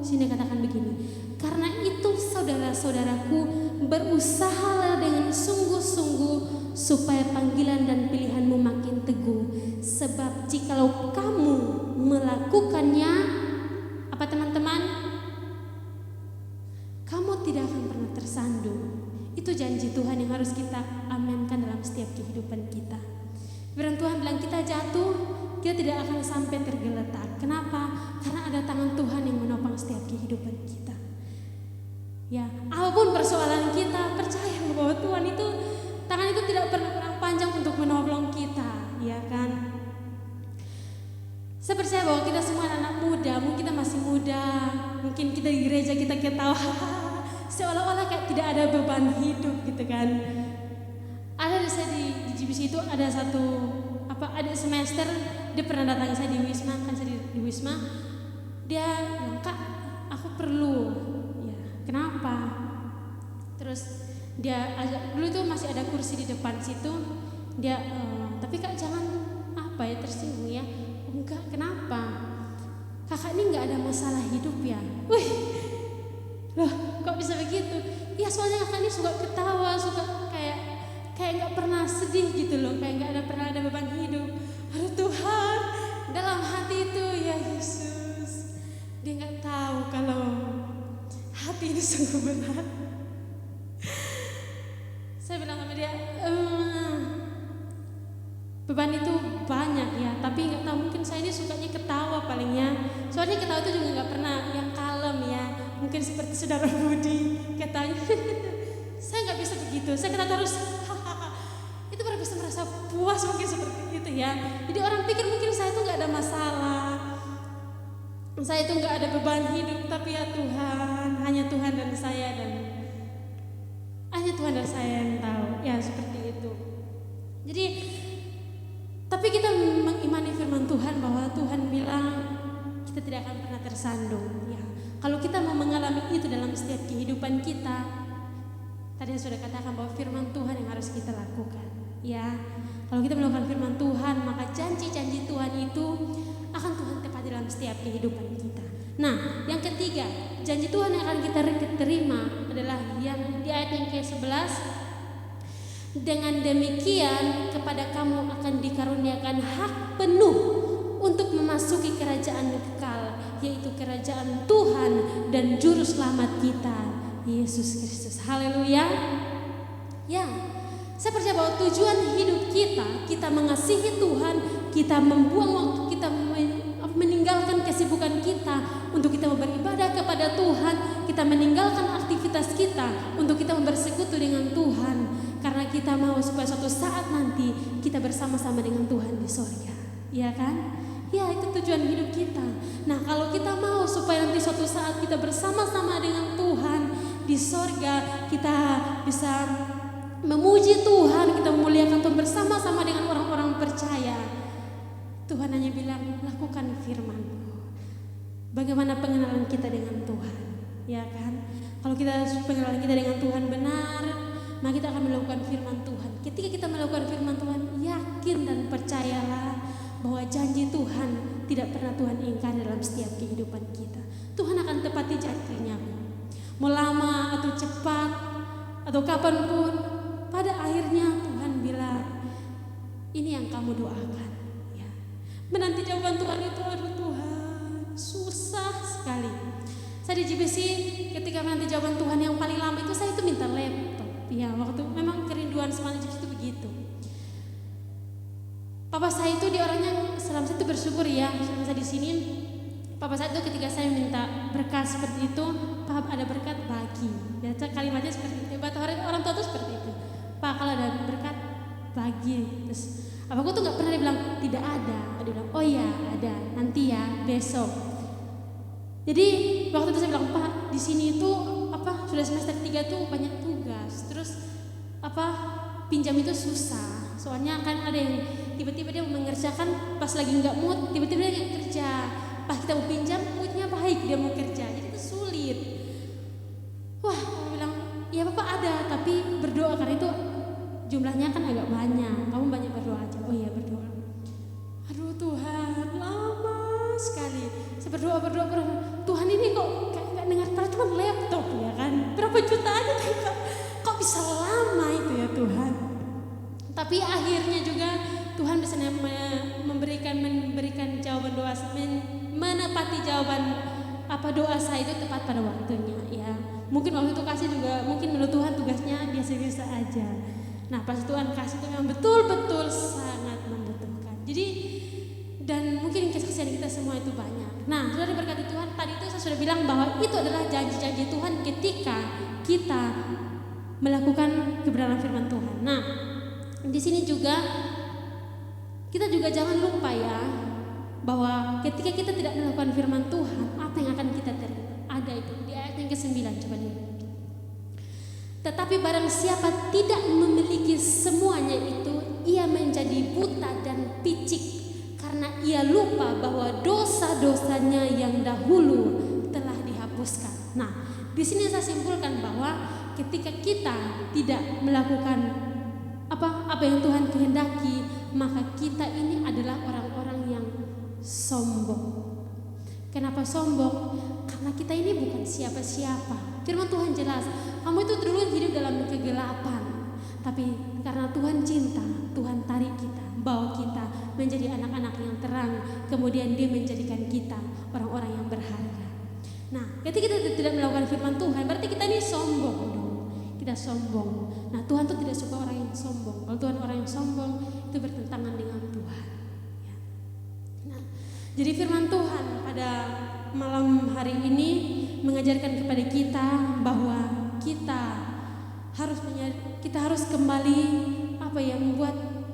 sini katakan begini. Karena itu saudara-saudaraku, berusahalah dengan sungguh-sungguh supaya panggilan dan pilihanmu makin teguh. Sebab jikalau kamu melakukannya, apa teman-teman? Kamu tidak akan pernah tersandung. Itu janji Tuhan yang harus kita aminkan dalam setiap kehidupan kita. Firman Tuhan bilang kita jatuh, kita tidak akan sampai tergeletak. Kenapa? Karena ada tangan Tuhan yang menopang setiap kehidupan kita. Ya, apapun persoalan kita, percaya bahwa Tuhan itu, tangan itu tidak pernah kurang panjang untuk menolong kita, ya kan? Saya percaya bahwa kita semua anak muda, mungkin kita masih muda, mungkin kita di gereja kita ketawa, seolah-olah kayak tidak ada beban hidup gitu kan. Ada saya di GBC itu ada ada semester dia pernah datang saya di Wisma, kan saya di Wisma, dia bilang, "Kak, aku perlu." Kenapa? Terus dia ajak, dulu itu masih ada kursi di depan situ. Dia, tapi Kak jangan tersinggung ya. Enggak, kenapa? Kakak ini nggak ada masalah hidup ya? Wih, loh kok bisa begitu? Ya soalnya kakak ini suka ketawa, suka kayak nggak pernah sedih gitu loh, kayak nggak pernah ada beban hidup. Aduh Tuhan, dalam hati itu ya Yesus, dia nggak tahu kalau hati ini sungguh berat. Saya bilang sama dia, beban itu banyak ya, tapi nggak tahu, mungkin saya ini sukanya ketawa palingnya. Soalnya ketawa itu juga nggak pernah yang kalem ya. Mungkin seperti saudara Budi katanya, saya nggak bisa begitu. Saya ketawa terus, hahaha. Itu baru bisa merasa puas mungkin seperti itu ya. Jadi orang pikir mungkin saya itu nggak ada masalah, saya itu nggak ada beban hidup, tapi ya Tuhan, hanya Tuhan dan saya hanya Tuhan dan saya yang tahu ya, seperti itu. Jadi tapi kita mengimani firman Tuhan bahwa Tuhan bilang kita tidak akan pernah tersandung ya. Kalau kita mau mengalami itu dalam setiap kehidupan kita, tadi saya sudah katakan bahwa firman Tuhan yang harus kita lakukan ya. Kalau kita melakukan firman Tuhan, maka janji-janji Tuhan itu akan Tuhan tepati dalam setiap kehidupan kita. Nah, yang ketiga, janji Tuhan yang akan kita terima adalah yang di ayat yang ke-11. Dengan demikian kepada kamu akan dikaruniakan hak penuh untuk memasuki kerajaan kekal, yaitu kerajaan Tuhan dan juru selamat kita, Yesus Kristus. Haleluya. Ya, saya percaya bahwa tujuan hidup kita mengasihi Tuhan, kita membuang waktu kita, meninggalkan kesibukan kita untuk kita beribadah kepada Tuhan, kita meninggalkan aktivitas kita untuk kita bersekutu dengan Tuhan, karena kita mau supaya suatu saat nanti kita bersama-sama dengan Tuhan di sorga, ya kan? Ya, itu tujuan hidup kita. Nah, kalau kita mau supaya nanti suatu saat kita bersama-sama dengan Tuhan di sorga, kita bisa memuji Tuhan, kita memuliakan Tuhan bersama-sama dengan orang-orang percaya. Tuhan hanya bilang, lakukan firman-Mu. Bagaimana pengenalan kita dengan Tuhan, ya kan? Kalau kita pengenalan kita dengan Tuhan benar, maka kita akan melakukan firman Tuhan. Ketika kita melakukan firman Tuhan, yakin dan percayalah bahwa janji Tuhan tidak pernah Tuhan ingkari dalam setiap kehidupan kita. Tuhan akan tepati janjinya. Mau lama atau cepat atau kapanpun, pada akhirnya Tuhan bilang, ini yang kamu doakan. Ya. Menanti jawaban Tuhan itu, aduh Tuhan, susah sekali. Saya di GBC ketika menanti jawaban Tuhan yang paling lama itu, saya itu minta laptop. Ya, waktu memang kerinduan semangat GBC itu begitu. Papa saya itu dia orang yang selama saya itu bersyukur ya, selama saya di sini. Papa saya itu ketika saya minta berkat seperti itu, Pak ada berkat bagi. Ya, kalimatnya seperti itu. Orang tua itu seperti itu. Pak, kalau ada berkat bagi. Terus aku tuh nggak pernah dia bilang tidak ada. Dia bilang oh ya ada, nanti ya besok. Jadi waktu itu saya bilang, Pak di sini itu sudah semester 3 tuh banyak tugas. Terus pinjam itu susah. Soalnya kan ada yang tiba-tiba dia mengerjakan pas lagi nggak mood, tiba-tiba dia nggak kerja. Pas kita mau pinjam, moodnya baik dia mau kerja, jadi itu sulit. Wah, aku bilang ya Bapak ada, tapi berdoa karena itu jumlahnya kan agak banyak. Kamu banyak berdoa aja. Oh iya berdoa. Aduh Tuhan, lama sekali. Saya berdoa. Tuhan ini kok kayak nggak dengar, padahal cuma laptop ya kan. Berapa juta aja kok bisa lama itu ya Tuhan. Tapi akhirnya juga Tuhan bisa memberikan jawaban doa, menepati jawaban doa saya itu tepat pada waktunya ya. Mungkin waktu itu kasih juga, mungkin menurut Tuhan tugasnya biasa-biasa aja. Nah pas Tuhan kasih itu memang betul-betul sangat membutuhkan. Jadi dan mungkin kesaksian kita semua itu banyak. Nah sudah diberkati Tuhan, tadi itu saya sudah bilang bahwa itu adalah janji-janji Tuhan ketika kita melakukan kebenaran firman Tuhan. Nah di sini juga kita juga jangan lupa ya bahwa ketika kita tidak melakukan firman Tuhan, apa yang akan kita terima? Ada itu di ayat yang ke-9, coba lihat. Tetapi barang siapa tidak memiliki semuanya itu, ia menjadi buta dan picik karena ia lupa bahwa dosa-dosanya yang dahulu telah dihapuskan. Nah, di sini saya simpulkan bahwa ketika kita tidak melakukan apa yang Tuhan kehendaki, maka kita ini adalah orang-orang yang sombong. Kenapa sombong? Karena kita ini bukan siapa-siapa. Firman Tuhan jelas, kamu itu dulu hidup dalam kegelapan, tapi karena Tuhan cinta, Tuhan tarik kita, bawa kita menjadi anak-anak yang terang. Kemudian Dia menjadikan kita orang-orang yang berharga. Nah, ketika kita tidak melakukan firman Tuhan, berarti kita ini sombong dong. Kita sombong. Nah, Tuhan tuh tidak suka orang yang sombong. Kalau Tuhan orang yang sombong itu bertentangan dengan Tuhan. Ya. Nah, jadi firman Tuhan pada malam hari ini mengajarkan kepada kita bahwa kita harus kembali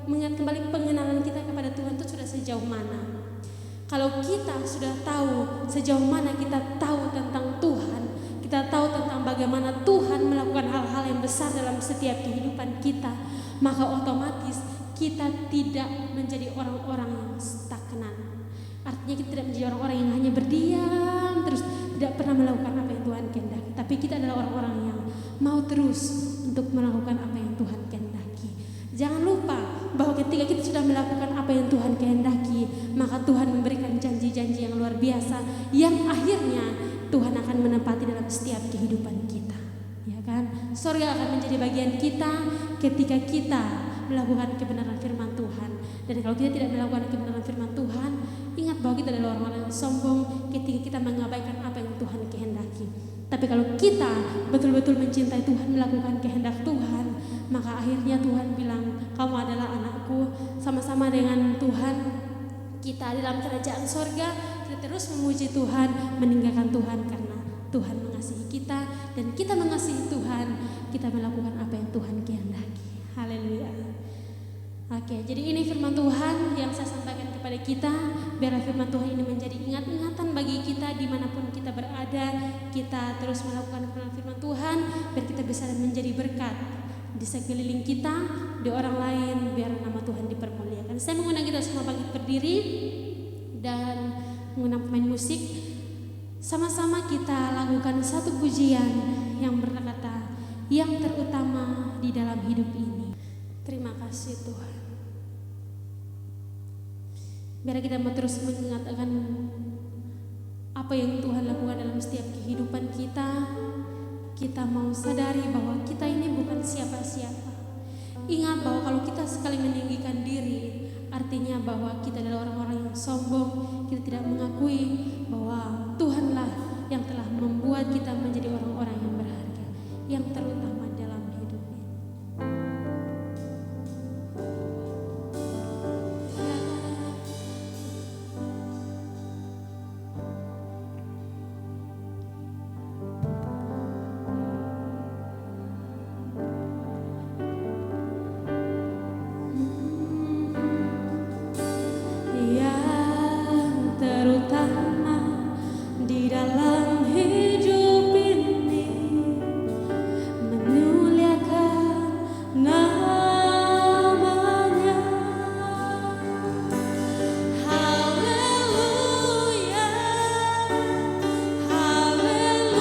mengingat kembali pengenalan kita kepada Tuhan itu sudah sejauh mana. Kalau kita sudah tahu sejauh mana kita tahu tentang Tuhan, kita tahu tentang bagaimana Tuhan melakukan hal-hal yang besar dalam setiap kehidupan kita, maka otomatis kita tidak menjadi orang-orang yang stagnan. Artinya kita tidak menjadi orang-orang yang hanya berdiam terus tidak pernah melakukan apa yang Tuhan kehendaki, tapi kita adalah orang-orang yang mau terus untuk melakukan apa yang Tuhan kehendaki. Jangan lupa bahwa ketika kita sudah melakukan apa yang Tuhan kehendaki, maka Tuhan memberikan janji-janji yang luar biasa yang akhirnya Tuhan akan menempati dalam setiap kehidupan kita. Ya kan? Surga akan menjadi bagian kita ketika kita melakukan kebenaran firman Tuhan. Dan kalau kita tidak melakukan kebenaran firman Tuhan, ingat bahwa kita adalah orang-orang yang sombong ketika kita mengabaikan apa yang Tuhan kehendaki. Tapi kalau kita betul-betul mencintai Tuhan, melakukan kehendak Tuhan, maka akhirnya Tuhan bilang, kamu adalah anakku. Sama-sama dengan Tuhan kita dalam kerajaan sorga, kita terus memuji Tuhan, meninggalkan Tuhan karena Tuhan mengasihi kita. Dan kita mengasihi Tuhan, kita melakukan apa yang Tuhan kehendaki. Haleluya. Oke, jadi ini firman Tuhan yang saya sampaikan kepada kita. Biarlah firman Tuhan ini menjadi ingat-ingatan bagi kita dimanapun kita berada. Kita terus melakukan firman Tuhan, biar kita bisa menjadi berkat di sekeliling kita, di orang lain, biar nama Tuhan dipermuliakan. Saya mengundang kita semua bangkit berdiri dan mengundang pemain musik. Sama-sama kita lakukan satu pujian yang berkata, yang terutama di dalam hidup ini. Terima kasih Tuhan. Biar kita mau terus mengingatkan apa yang Tuhan lakukan dalam setiap kehidupan kita. Kita mau sadari bahwa kita ini bukan siapa-siapa. Ingat bahwa kalau kita sekali meninggikan diri, artinya bahwa kita adalah orang-orang yang sombong. Kita tidak mengakui bahwa Tuhanlah yang telah membuat kita menjadi orang-orang yang berharga, yang terutama dalam hidup ini. Yang terutama di dalam hidup ini, memuliakan namanya. Haleluya, haleluya,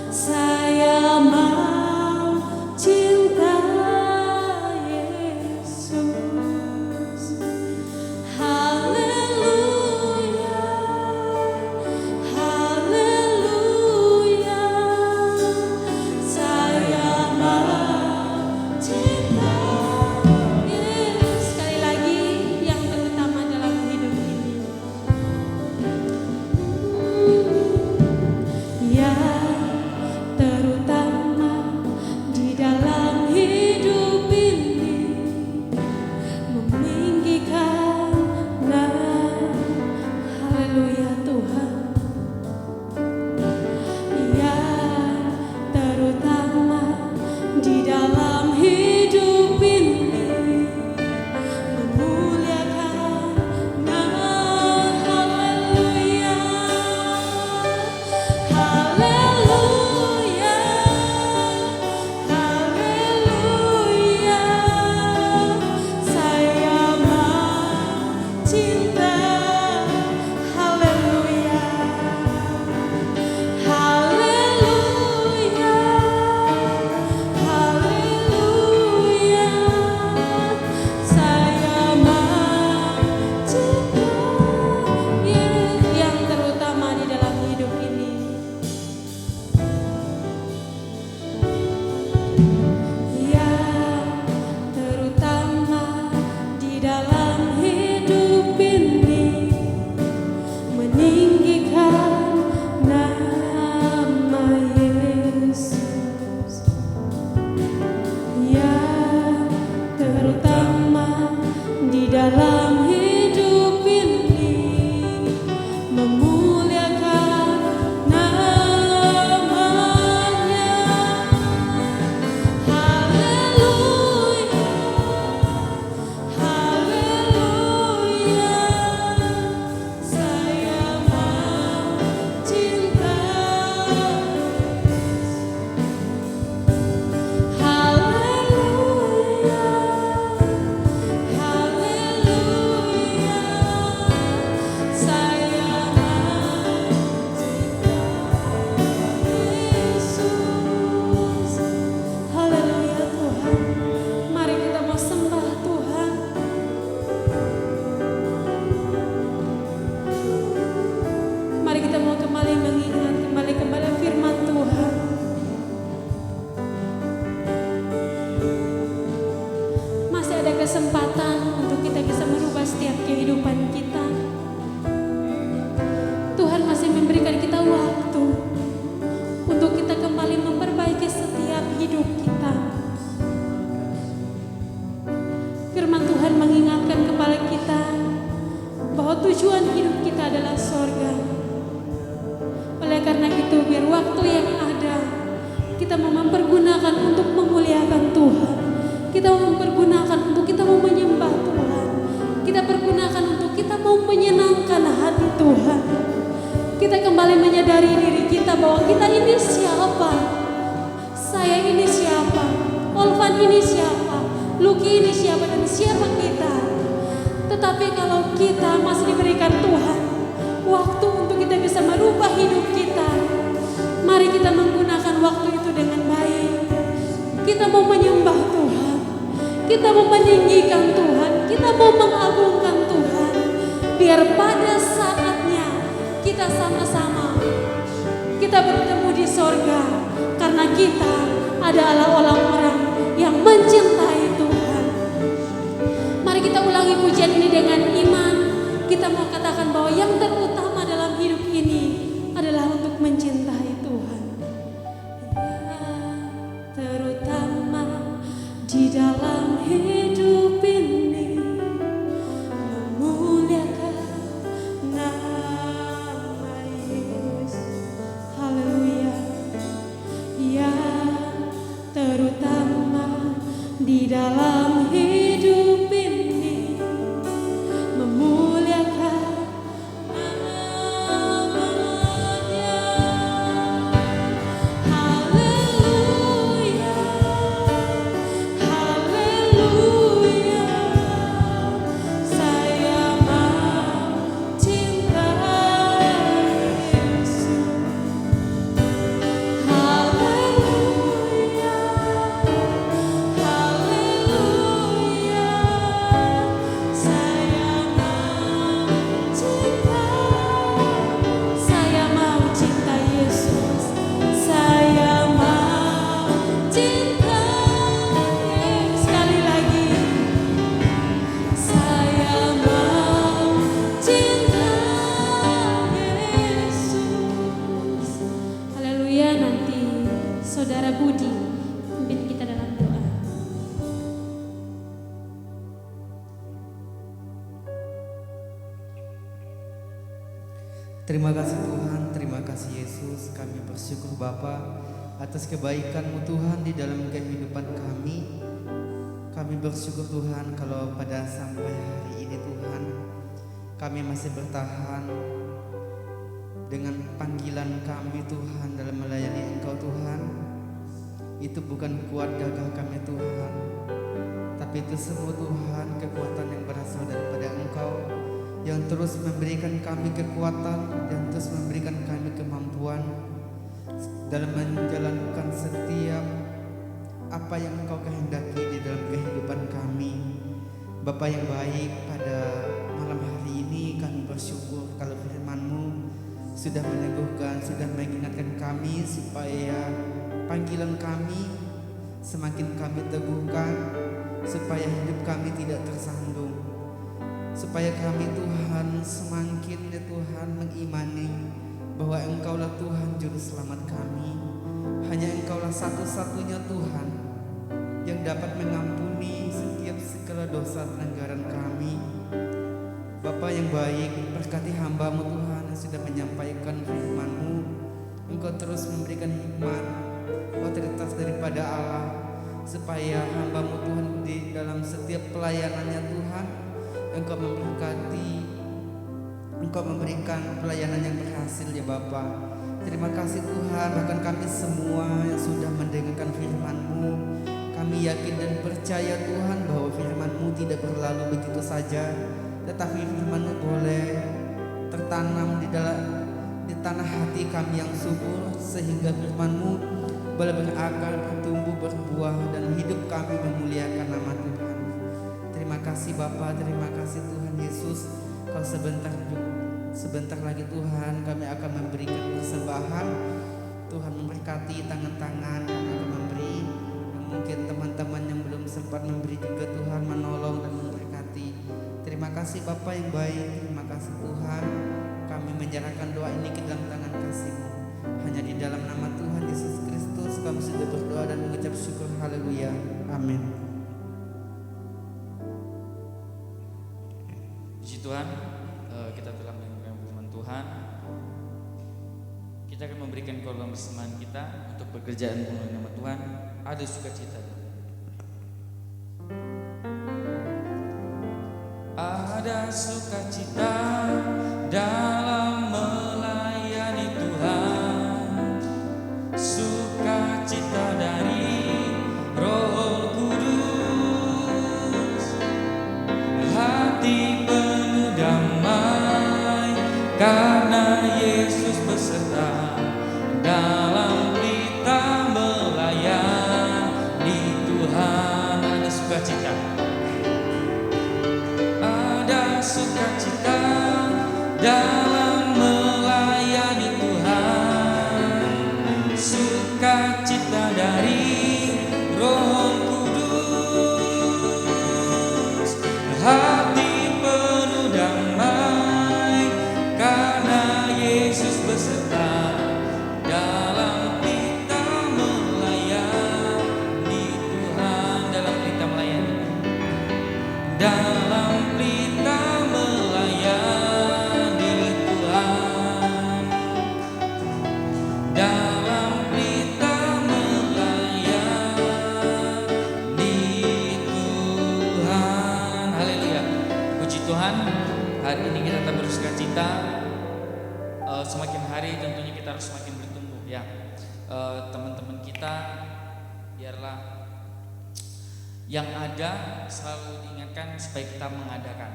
saya mau cinta Yesus. Haleluya, haleluya, saya mau cinta Yesus. Sekali lagi, yang terutama dalam hidup ini, yang terutama di dalam hidup ini, meninggikan nama. Haleluya Tuhan. Yang terutama di dalam hidup kesempatan untuk kita bisa merubah setiap kehidupan kita. Tuhan masih memberikan kita waktu untuk kita kembali memperbaiki setiap hidup kita. Firman Tuhan mengingatkan kepada kita bahwa tujuan hidup kita adalah sorga. Oleh karena itu, biar waktu yang ada kita mau mempergunakan untuk memuliakan Tuhan. Kita mau mempergunakan untuk kita mau menyembah Tuhan. Kita pergunakan untuk kita mau menyenangkan hati Tuhan. Kita kembali menyadari diri kita bahwa kita ini siapa. Saya ini siapa. Olvan ini siapa. Luki ini siapa dan siapa kita. Tetapi kalau kita masih diberikan Tuhan waktu untuk kita bisa merubah hidup kita, mari kita menggunakan waktu itu dengan baik. Kita mau menyembah Tuhan, kita mau meninggikan Tuhan, kita mau mengagungkan Tuhan. Biar pada saatnya kita sama-sama kita bertemu di sorga, karena kita adalah orang-orang yang mencintai Tuhan. Mari kita ulangi pujian ini dengan iman. Kita mau katakan bahwa yang terutama dalam hidup ini adalah untuk mencintai Tuhan. Ya, terutama di dalam hidup ini memuliakan nama Yesus. Haleluya. Ya, terutama di dalam hidup ini memuliakan namanya. Haleluya, haleluya. Saya mau cinta Yesus. Haleluya, haleluya. Saya mau cinta Yesus. Saya mau cinta Yesus. Sekali lagi. Saya mau cinta Yesus. Haleluya. Nanti Saudara Budi pimpin kita dalam doa. Terima kasih Tuhan, terima kasih Yesus. Kami bersyukur Bapa atas kebaikan-Mu Tuhan di dalam kehidupan kami. Kami bersyukur Tuhan kalau pada sampai hari ini Tuhan kami masih bertahan dengan panggilan kami Tuhan dalam melayani Engkau Tuhan. Itu bukan kuat gagah kami Tuhan, tapi itu semua Tuhan kekuatan yang berasal daripada Engkau, yang terus memberikan kami kekuatan, yang terus memberikan kami kemampuan dalam menjalankan setiap apa yang Engkau kehendaki di dalam kehidupan kami. Bapa yang baik, pada malam hari ini kami bersyukur kalau firman-Mu sudah meneguhkan, sudah mengingatkan kami supaya panggilan kami semakin kami teguhkan, supaya hidup kami tidak tersandung, supaya kami Tuhan semakin ya Tuhan mengimani bahwa Engkaulah Tuhan juru selamat kami. Hanya Engkaulah satu-satunya Tuhan yang dapat mengampuni setiap segala dosa pelanggaran kami. Bapa yang baik, berkati hamba-Mu Tuhan yang sudah menyampaikan firman-Mu. Engkau terus memberikan hikmat, otoritas daripada Allah, supaya hamba-Mu Tuhan di dalam setiap pelayanannya Tuhan Engkau memberkati, Engkau memberikan pelayanan yang berhasil ya Bapa. Terima kasih Tuhan, bahkan kami semua yang sudah mendengarkan firman-Mu, kami yakin dan percaya Tuhan bahwa firman-Mu tidak berlalu begitu saja, tetapi firman-Mu boleh tertanam di tanah hati kami yang subur, sehingga firman-Mu boleh berakar, bertumbuh, berbuah, dan hidup kami memuliakan nama Tuhan. Terima kasih Bapa, terima kasih Tuhan Yesus. Kalau sebentar lagi Tuhan kami akan memberikan persembahan. Tuhan memberkati tangan-tangan yang akan memberi, yang Mungkin teman-teman yang belum sempat memberi juga, Tuhan menolong dan memberkati. Terima kasih Bapa yang baik, terima kasih Tuhan. Kami menyerahkan doa ini ke dalam tangan kasih-Mu. Hanya di dalam nama Tuhan Yesus Kristus kami sudah berdoa dan mengucap syukur. Haleluya. Amin. Puji Tuhan, kita telah mendengarkan firman Tuhan. Kita akan memberikan korban persembahan kita untuk pekerjaan pengasihan nama Tuhan. Ada sukacita. Ada sukacita dalam melayani Tuhan, sukacita dari Roh Kudus, hati penuh damai karena Yesus beserta dalam kita melayani Tuhan. Ada sukacita, ada sukacita dalam melayani Tuhan, sukacita dari Roh Kudus, hati penuh damai karena Yesus beserta dalam kita melayani Tuhan, dalam kita melayani, dalam kita melayani Tuhan, dalam kita melayani Tuhan. Haleluya. Puji Tuhan, hari ini kita tetap bersukacita. Semakin hari tentunya kita harus semakin bertumbuh ya. Teman-teman kita biarlah yang ada selalu diingatkan supaya kita mengadakan,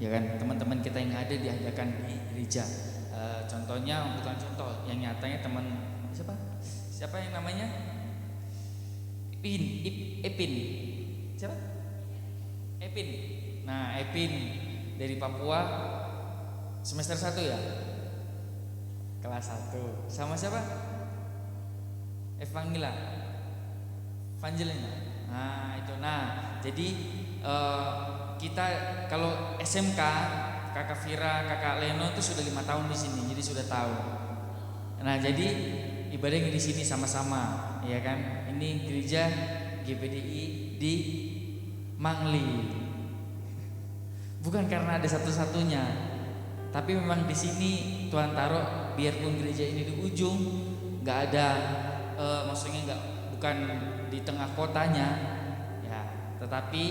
ya kan? Teman-teman kita yang ada diadakan di gereja. Contohnya, bukan contoh, yang nyatanya teman siapa yang namanya Epin siapa? Epin. Nah, Epin dari Papua semester 1 ya, kelas 1 sama siapa? Evangelina. Nah itu, jadi kita kalau SMK, kakak Vira, kakak Leno itu sudah 5 tahun di sini, jadi sudah tahu. Nah jadi ibadahnya di sini sama-sama, ya kan? Ini gereja GPDI di Mangli. Bukan karena ada satu-satunya, tapi memang di sini Tuhan taruh, biarpun gereja ini di ujung, nggak ada, maksudnya bukan di tengah kotanya, ya, tetapi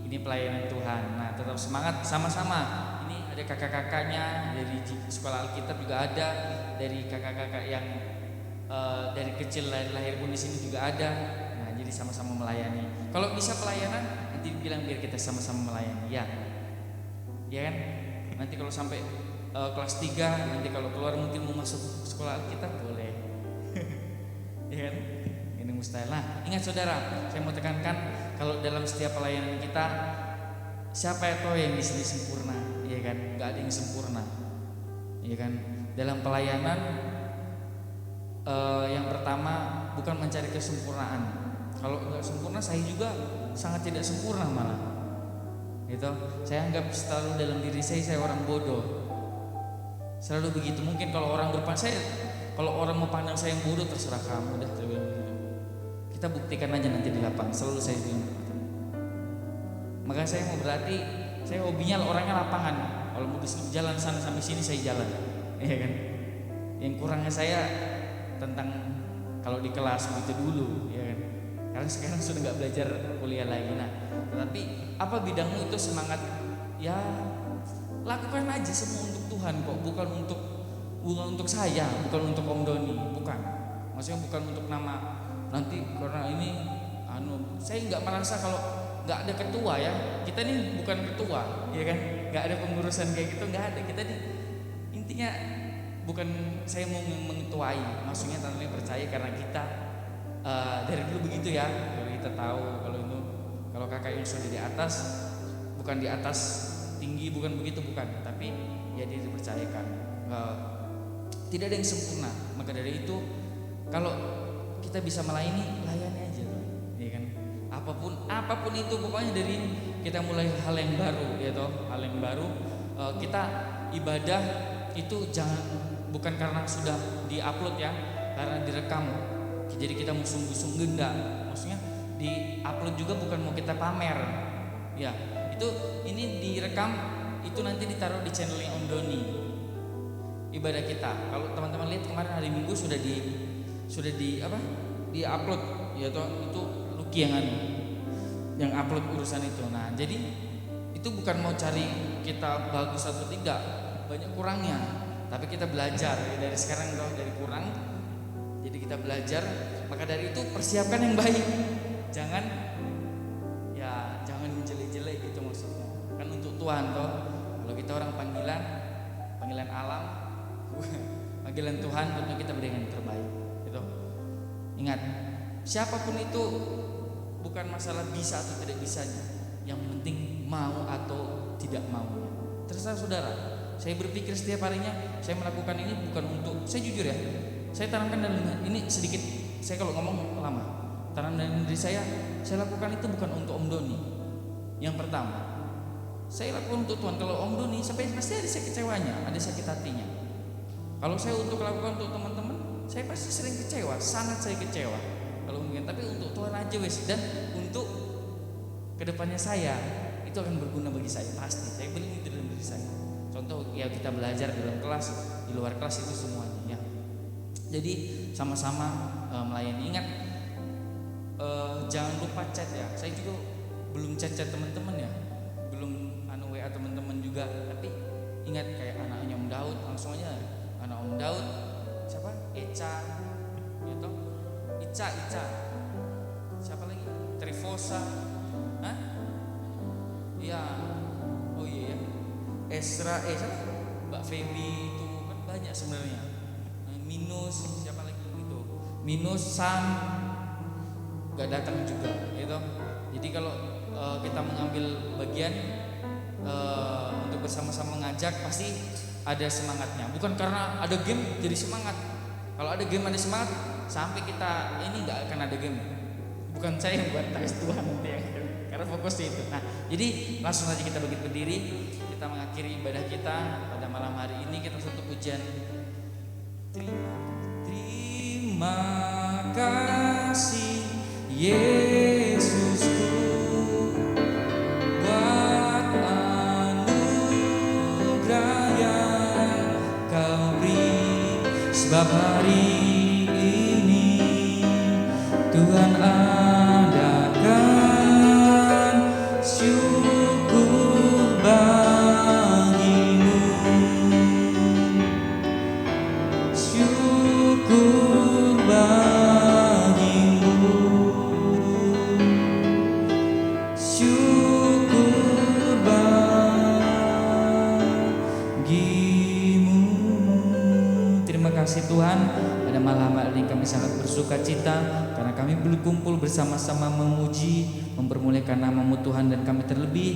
ini pelayanan Tuhan. Nah, tetap semangat sama-sama. Ini ada kakak-kakaknya dari sekolah Alkitab juga ada, dari kakak-kakak yang dari kecil lahir pun di sini juga ada. Nah, jadi sama-sama melayani. Kalau bisa pelayanan, nanti bilang biar kita sama-sama melayani, ya kan? Nanti kalau sampai kelas 3, nanti kalau keluar mungkin mau masuk sekolah Alkitab boleh. Ya kan? Ini mustahil. Nah, ingat saudara, saya mau tekankan kalau dalam setiap pelayanan kita, siapa itu yang di sini sempurna, ya kan? Gak ada yang sempurna, ya kan? Dalam pelayanan, yang pertama bukan mencari kesempurnaan. Kalau nggak sempurna, saya juga sangat tidak sempurna malah. Gitu. Saya anggap selalu dalam diri saya orang bodoh. Selalu begitu. Mungkin kalau orang kalau orang mau pandang saya yang bodoh, terserah kamu dah. Kita buktikan aja nanti di lapangan. Selalu saya bilang. Maka saya mau berarti saya hobinya orangnya lapangan. Kalau mau jalan sana sampai sini saya jalan, iya kan? Yang kurangnya saya tentang kalau di kelas begitu dulu, ya kan? Karena sekarang sudah nggak belajar kuliah lagi. Nah, tetapi apa bidangmu itu semangat, ya lakukan aja semua untuk Tuhan kok, bukan untuk saya, bukan untuk Om Doni, bukan. Maksudnya bukan untuk nama nanti karena ini saya nggak merasa kalau nggak ada ketua ya. Kita nih bukan ketua, ya kan? Nggak ada pengurusan kayak gitu, nggak ada. Kita nih intinya bukan saya mau mengetuai, maksudnya tentunya percaya karena kita dari dulu begitu ya. Kalau kita tahu kalau kakak yang sudah di atas, bukan di atas tinggi, bukan begitu, bukan, tapi ya dia dipercayakan. Tidak ada yang sempurna. Maka dari itu kalau kita bisa melayani aja, ya apapun itu, pokoknya dari kita mulai hal yang baru, ya toh, hal yang baru. Kita ibadah itu bukan karena sudah diupload ya, karena direkam. Jadi kita mau sungguh-sungguh enggak. Maksudnya diupload juga bukan mau kita pamer. Ya, ini direkam, itu nanti ditaruh di channelnya Om Doni. Ibadah kita. Kalau teman-teman lihat kemarin hari Minggu sudah di-upload, ya toh, itu Lucky yang upload urusan itu. Nah, jadi itu bukan mau cari kita bagus atau tidak, banyak kurangnya. Tapi kita belajar ya, dari sekarang toh, dari kurang. Jadi kita belajar, maka dari itu persiapkan yang baik. Jangan jelek-jelek gitu maksudnya. Kan untuk Tuhan toh. Kalau kita orang panggilan alam, panggilan Tuhan, tentu kita berikan yang terbaik. Gitu. Ingat, siapapun itu bukan masalah bisa atau tidak bisanya. Yang penting mau atau tidak maunya. Terserah saudara. Saya berpikir setiap harinya saya melakukan ini bukan untuk, saya jujur ya, saya tanamkan dalam ini sedikit, saya kalau ngomong lama, tanam dalam diri saya lakukan itu bukan untuk Om Doni. Yang pertama, saya lakukan untuk Tuhan. Kalau Om Doni sampai pasti ada saya kecewanya, ada sakit hatinya. Kalau saya untuk lakukan untuk teman-teman, saya pasti sering kecewa, sangat saya kecewa. Kalau mungkin, tapi untuk Tuhan aja wes, dan untuk kedepannya saya itu akan berguna bagi saya pasti. Saya beli itu dalam diri saya. Contoh ya, kita belajar dalam kelas, di luar kelas itu semuanya ya. Jadi sama-sama melayani. Ingat, jangan lupa chat ya. Saya juga belum chat teman-teman ya, belum WA teman-teman juga. Tapi ingat, kayak anaknya Om Daud, langsung aja anak Om Daud, siapa? Eca, gitu. Ica, siapa lagi? Trifosa, iya, oh iya ya, Esra, Mbak Feby, itu kan banyak sebenarnya. Minus, siapa lagi gitu? Minus, Sam, gak datang juga, gitu. Jadi kalau kita mengambil bagian untuk bersama-sama mengajak, pasti ada semangatnya. Bukan karena ada game jadi semangat. Kalau ada game ada semangat, sampai kita ini nggak akan ada game. Bukan saya yang buat tes Tuhan ya, karena fokus di itu. Nah, jadi langsung aja kita bangkit berdiri, kita mengakhiri ibadah kita pada malam hari ini. Kita tutup pujian. Terima kasih Yesusku buat anugerah yang Kau beri, sebab hari ini Tuhan adakan syukur bagimu, syukur bagimu, syukur bagimu. Terima kasih Tuhan, pada malam hari ini kami sangat bersuka cita karena kami berkumpul bersama-sama memuji, mempermuliakan nama-Mu Tuhan, dan kami terlebih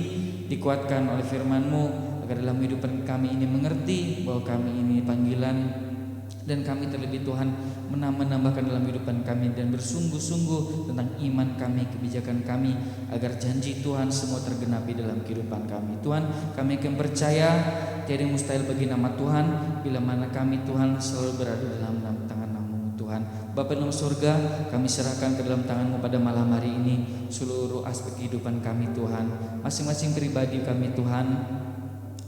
dikuatkan oleh firman-Mu agar dalam kehidupan kami ini mengerti bahwa kami ini panggilan, dan kami terlebih Tuhan menambahkan dalam kehidupan kami dan bersungguh-sungguh tentang iman kami, kebijakan kami, agar janji Tuhan semua tergenapi dalam kehidupan kami. Tuhan, kami akan percaya tiada yang mustahil bagi nama Tuhan, bila mana kami Tuhan selalu berada dalam tangan nama-Mu Tuhan. Bapa dalam surga, kami serahkan ke dalam tangan-Mu pada malam hari ini seluruh aspek kehidupan kami Tuhan, masing-masing pribadi kami Tuhan.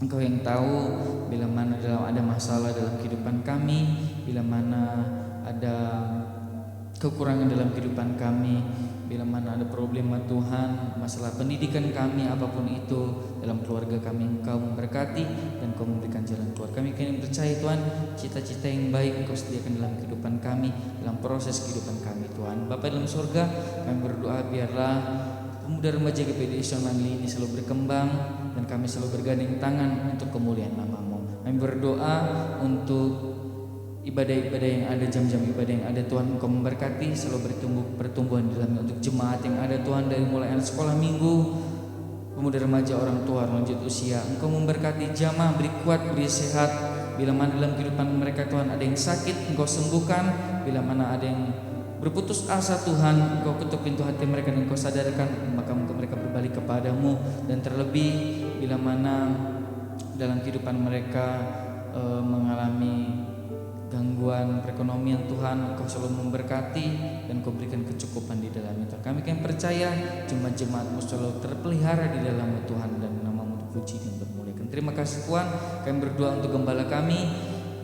Engkau yang tahu bila mana ada masalah dalam kehidupan kami, bila mana ada kekurangan dalam kehidupan kami, bila mana ada problema Tuhan, masalah pendidikan kami, apapun itu dalam keluarga kami, Engkau memberkati dan Engkau memberikan jalan keluar. Kami ingin percaya Tuhan, cita-cita yang baik Engkau sediakan dalam kehidupan kami, dalam proses kehidupan kami Tuhan. Bapa dalam surga, kami berdoa biarlah pemuda remaja GPD Islam Manli ini selalu berkembang, dan kami selalu bergandeng tangan untuk kemuliaan nama-Mu. Kami berdoa untuk ibadah-ibadah yang ada, jam-jam ibadah yang ada Tuhan, Engkau memberkati, selalu pertumbuhan dalamnya. Untuk jemaat yang ada Tuhan, dari mulai anak sekolah minggu, pemuda remaja, orang tua, lanjut usia, Engkau memberkati jamaah, beri kuat, beri sehat. Bila mana dalam kehidupan mereka Tuhan ada yang sakit, Engkau sembuhkan. Bila mana ada yang berputus asa Tuhan, Engkau ketuk pintu hati mereka dan Engkau sadarkan maka untuk mereka berbalik kepadamu. Dan terlebih bila mana dalam kehidupan mereka mengalami gangguan perekonomian, Tuhan Engkau selalu memberkati dan Engkau berikan kecukupan di dalamnya. Kami kan percaya jemaat-jemaat-Mu selalu terpelihara di dalam Tuhan dan nama-Mu terpuji dan bermuliakan. Terima kasih Tuhan. Kami berdoa untuk gembala kami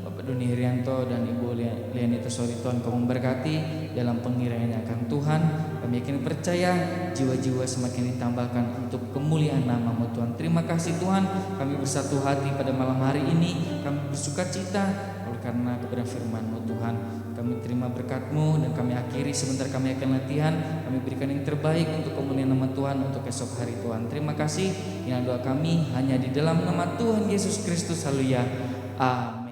Bapak Doni Herianto dan Ibu Lianita Sorito. Engkau memberkati dalam pengiraannya akan Tuhan. Kami yakin percaya jiwa-jiwa semakin ditambahkan untuk kemuliaan nama-Mu Tuhan. Terima kasih Tuhan. Kami bersatu hati pada malam hari ini. Kami bersuka cita karena kebenaran firman-Mu Tuhan. Kami terima berkat-Mu dan kami akhiri sebentar kami akan latihan. Kami berikan yang terbaik untuk kemuliaan nama Tuhan untuk esok hari Tuhan. Terima kasih. Yang doa kami hanya di dalam nama Tuhan Yesus Kristus. Haleluya. Amin.